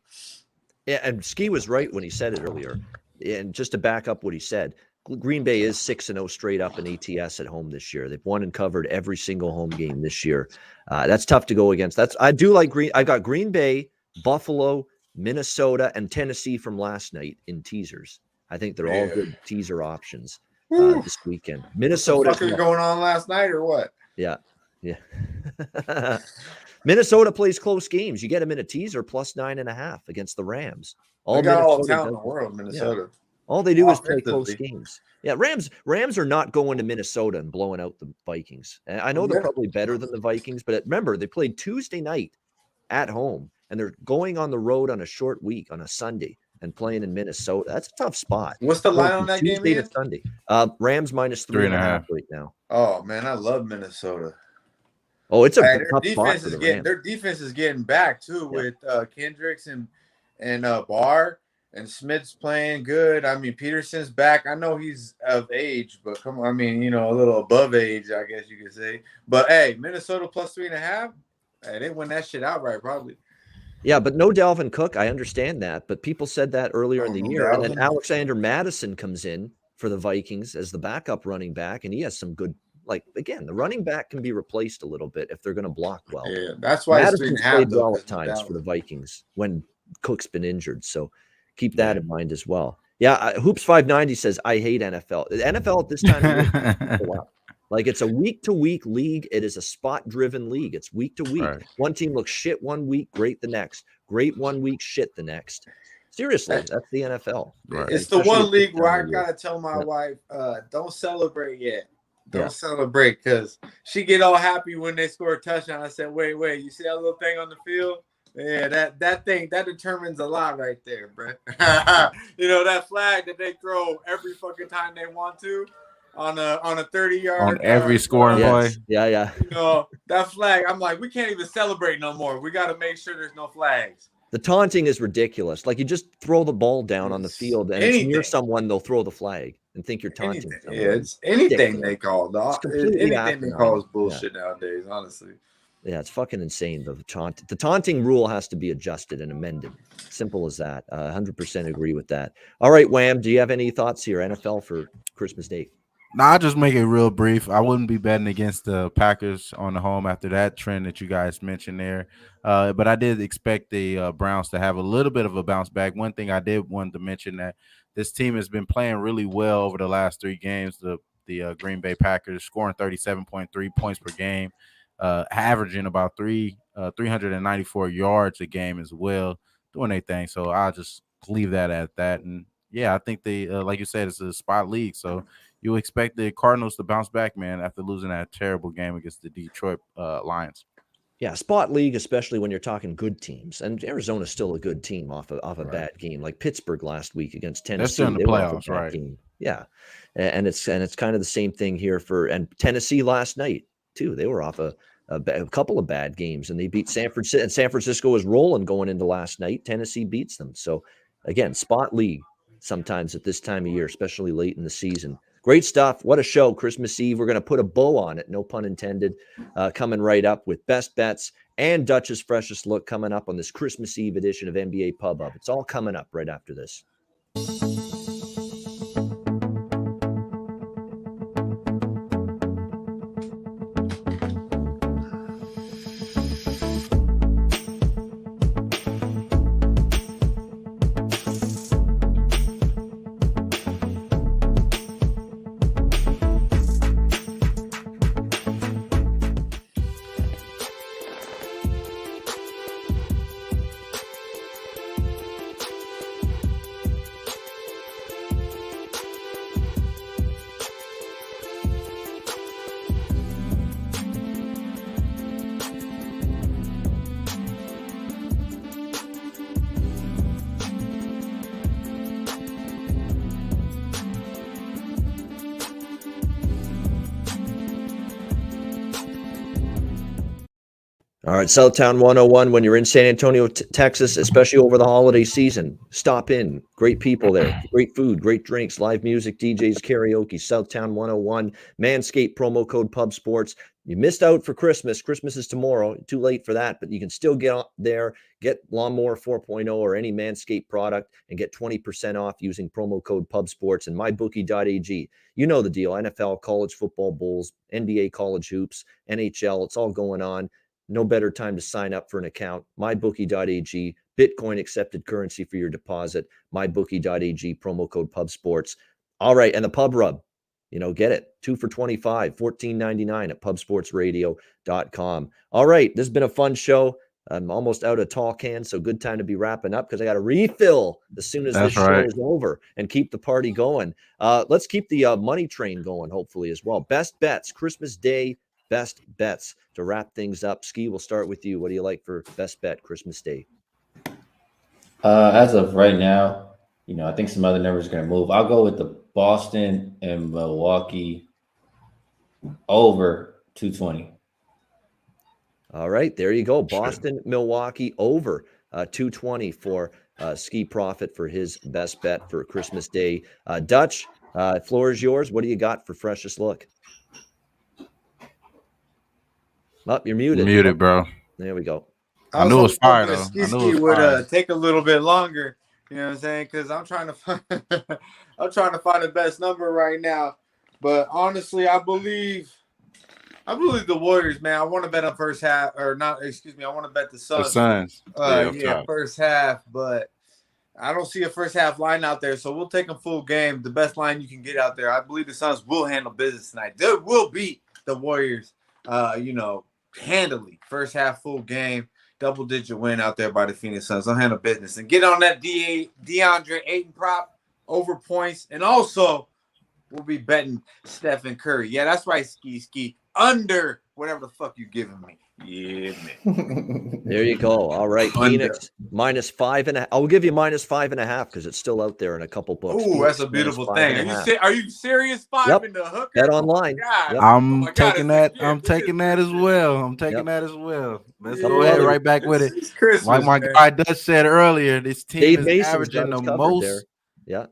Yeah, and Skee was right when he said it earlier. And just to back up what he said, Green Bay is 6-0 straight up in ATS at home this year. They've won and covered every single home game this year. That's tough to go against. I do like I got Green Bay, Buffalo, Minnesota, and Tennessee from last night in teasers. I think they're all good teaser options this weekend. Minnesota. What the fuck is going on last night or what? Yeah. Minnesota plays close games. You get them in a teaser plus 9.5 against the Rams. They got all the talent in the world, Minnesota. Yeah. All they do is play close games. Yeah, Rams are not going to Minnesota and blowing out the Vikings. I know they're probably better than the Vikings, but remember, they played Tuesday night at home, and they're going on the road on a short week on a Sunday and playing in Minnesota. That's a tough spot. What's the line on that game? Tuesday to Sunday. Rams minus 3.5 right now. Oh, man, I love Minnesota. Oh, it's a tough spot for the Rams. Their defense is getting back, too, with Kendricks and Barr. And Smith's playing good. I mean, Peterson's back. I know he's of age, but come on. I mean, a little above age, I guess you could say. But, hey, Minnesota plus 3.5. Hey, they win that shit outright, probably. Yeah, but no Dalvin Cook. I understand that. But people said that earlier in the year. And then Alexander Madison comes in for the Vikings as the backup running back. And he has some good, again, the running back can be replaced a little bit if they're going to block well. Yeah, that's why Madison's played well at times for the Vikings when Cook's been injured. So keep that in mind as well. Yeah, Hoops 590 says, I hate NFL. The NFL at this time, it's a week-to-week league. It is a spot-driven league. It's week to week. Right. One team looks shit one week, great the next. Great 1 week, shit the next. Seriously, that's the NFL. Right. It's the one league where I got to tell my wife, don't celebrate yet. Don't celebrate because she get all happy when they score a touchdown. I said, wait, you see that little thing on the field? Yeah, that thing that determines a lot right there, bro. That flag that they throw every fucking time they want to on a 30-yard on every scoring play. Yeah. That flag. I'm like, we can't even celebrate no more. We got to make sure there's no flags. The taunting is ridiculous. You just throw the ball down on the field and it's near someone, they'll throw the flag. and think you're taunting anything. someone. Yeah, it's anything Ridiculous. they call, dog. It's completely Anything they call is bullshit nowadays, honestly. Yeah, it's fucking insane. The taunting rule has to be adjusted and amended. Simple as that. 100% agree with that. All right, Wham, do you have any thoughts here, NFL for Christmas Day? No, I'll just make it real brief. I wouldn't be betting against the Packers on the home after that trend that you guys mentioned there. But I did expect the Browns to have a little bit of a bounce back. One thing I did want to mention that this team has been playing really well over the last 3 games. The Green Bay Packers scoring 37.3 points per game, averaging about 394 yards a game as well, doing their thing. So I'll just leave that at that. And yeah, I think they, like you said, it's a spot league. So you expect the Cardinals to bounce back, man, after losing that terrible game against the Detroit Lions. Yeah, spot league, especially when you're talking good teams. And Arizona's still a good team off a bad game, like Pittsburgh last week against Tennessee. They're still in the playoffs, right? Game. Yeah, and it's kind of the same thing here and Tennessee last night too. They were off a couple of bad games, and they beat San Francisco. And San Francisco was rolling going into last night. Tennessee beats them. So again, spot league sometimes at this time of year, especially late in the season. Great stuff. What a show. Christmas Eve. We're going to put a bow on it. No pun intended. Coming right up with best bets and Dutch's freshest look coming up on this Christmas Eve edition of NBA Pub Up. It's all coming up right after this. All right, Southtown 101, when you're in San Antonio, Texas, especially over the holiday season, stop in. Great people there, great food, great drinks, live music, DJs, karaoke, Southtown 101, Manscaped, promo code Pub Sports. You missed out for Christmas. Christmas is tomorrow. Too late for that, but you can still get there, get Lawnmower 4.0 or any Manscaped product and get 20% off using promo code Pub Sports and mybookie.ag. You know the deal. NFL, college football bowls, NBA college hoops, NHL, it's all going on. No better time to sign up for an account. MyBookie.ag, Bitcoin accepted currency for your deposit. MyBookie.ag, promo code PubSports. All right, and the Pub Rub, get it. 2 for $25, $14.99 at PubSportsRadio.com. All right, this has been a fun show. I'm almost out of tall cans, so good time to be wrapping up because I got to refill as soon as this show is over and keep the party going. Let's keep the money train going, hopefully, as well. Best bets, Christmas Day. Best bets to wrap things up. Skee, we'll start with you. What do you like for best bet Christmas Day? As of right now, I think some other numbers are going to move. I'll go with the Boston and Milwaukee over 220. All right, there you go. Boston, Milwaukee over 220 for Skee Profit for his best bet for Christmas Day. Dutch, floor is yours. What do you got for freshest look? You're muted. Muted, bro. There we go. I knew it was fire, though. Skee would take a little bit longer. You know what I'm saying? Because I'm trying to find, the best number right now. But honestly, I believe the Warriors, man. I want to bet on first half, or not. Excuse me. I want to bet the Suns. The Suns. First half. But I don't see a first half line out there, so we'll take a full game. The best line you can get out there. I believe the Suns will handle business tonight. They will beat the Warriors. Handily. First half full game, double-digit win out there by the Phoenix Suns. They'll handle business. And get on that DeAndre Ayton prop over points. And also, we'll be betting Stephen Curry. Yeah, that's right, Skee. Under whatever the fuck you giving me. Yeah, man. There you go. All right, Phoenix -5.5. I'll give you -5.5 because it's still out there in a couple books. Oh, that's a beautiful thing. Are you serious? 5 in the hooker? Bet online. Yep. I'm taking that. I'm taking that as well. Let's go ahead right back with it. Christmas, like my guy Dutch said earlier, this team is averaging the most. There. Yeah.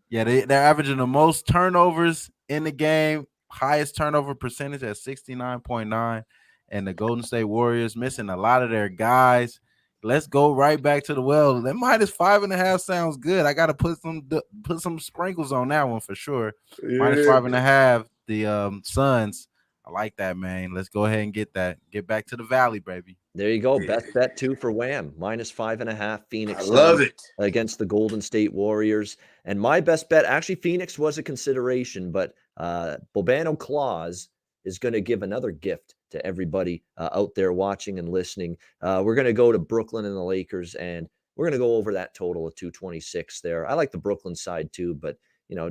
Yeah, they're averaging the most turnovers in the game, highest turnover percentage at 69.9. And the Golden State Warriors missing a lot of their guys. Let's go right back to the well. That -5.5 sounds good. I got to put some sprinkles on that one for sure. -5.5. The Suns. I like that, man. Let's go ahead and get that. Get back to the valley, baby. There you go. Best bet too for Wham. -5.5. Phoenix. I love it. Against the Golden State Warriors. And my best bet, actually, Phoenix was a consideration, but Bobano Claus is going to give another gift to everybody out there watching and listening. We're going to go to Brooklyn and the Lakers, and we're going to go over that total of 226 there. I like the Brooklyn side too, but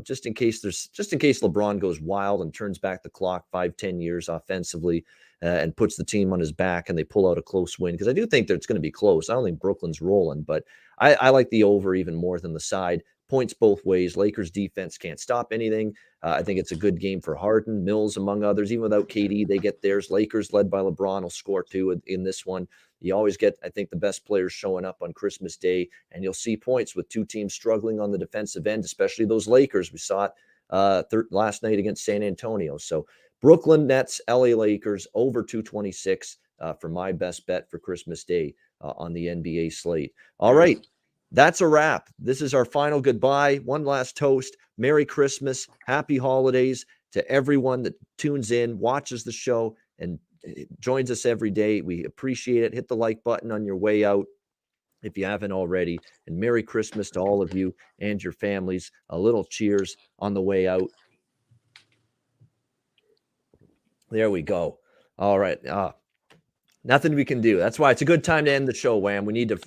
just in case LeBron goes wild and turns back the clock 5-10 years offensively and puts the team on his back and they pull out a close win, because I do think that it's going to be close. I don't think Brooklyn's rolling, but I like the over even more than the side. Points both ways. Lakers defense can't stop anything. I think it's a good game for Harden, Mills, among others. Even without KD, they get theirs. Lakers, led by LeBron, will score too in this one. You always get, I think, the best players showing up on Christmas Day, and you'll see points with two teams struggling on the defensive end, especially those Lakers. We saw it last night against San Antonio. So Brooklyn Nets, LA Lakers, over 226 for my best bet for Christmas Day on the NBA slate. All right. That's a wrap. This is our final goodbye. One last toast. Merry Christmas. Happy holidays to everyone that tunes in, watches the show, and joins us every day. We appreciate it. Hit the like button on your way out if you haven't already. And Merry Christmas to all of you and your families. A little cheers on the way out. There we go. All right. Nothing we can do. That's why it's a good time to end the show, Wham. We need to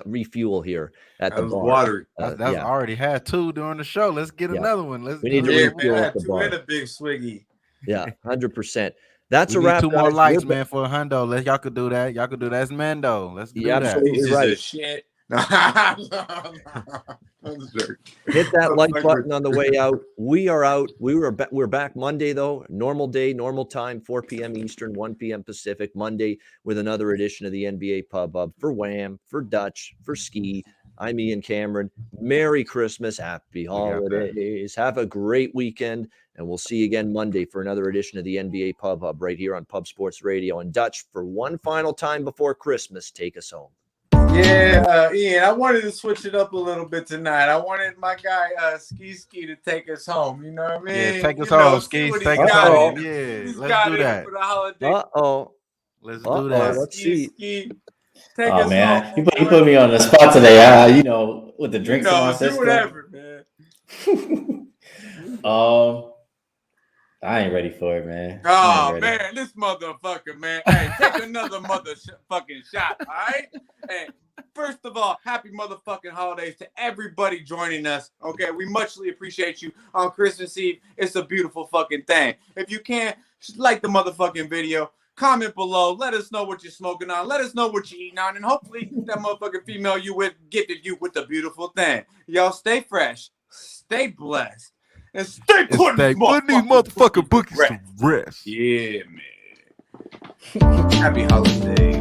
refuel here at the bar. Water. That's already had 2 during the show. Let's get another one. We need to refuel at the bar. And a big swiggy. Yeah, 100%. That's we a wrap. 2 more likes, man, for a hundo. Y'all could do that. Y'all could do that. It's Mando. Let's do that. Absolutely right. Shit. Hit that like button on the way out. We are out. We're back Monday, though. Normal day, normal time, 4 p.m. Eastern, 1 p.m. Pacific. Monday with another edition of the NBA Pub Up for Wham, for Dutch, for Skee. I'm Ian Cameron. Merry Christmas. Happy holidays. Have a great weekend. And we'll see you again Monday for another edition of the NBA Pub Hub right here on Pub Sports Radio. And Dutch, for one final time before Christmas, take us home. Yeah, Ian, I wanted to switch it up a little bit tonight. I wanted my guy Skee to take us home. You know what I mean? Yeah, take us home, Skee. Take us home. Yeah, let's do that. For the holiday. Let's do that. Let's see. Take oh us man, home. you put me on the spot today. With the drinks in my system. Do whatever, man. I ain't ready for it, man. Oh man, this motherfucker, man. Hey, take another motherfucking shot, all right? Hey, first of all, happy motherfucking holidays to everybody joining us. Okay, we muchly appreciate you on Christmas Eve. It's a beautiful fucking thing. If you can, like the motherfucking video, comment below. Let us know what you're smoking on. Let us know what you're eating on, and hopefully that motherfucking female you with gifted you with the beautiful thing. Y'all stay fresh, stay blessed. And stay putting these motherfucking bookies to rest. Yeah, man. Happy holidays.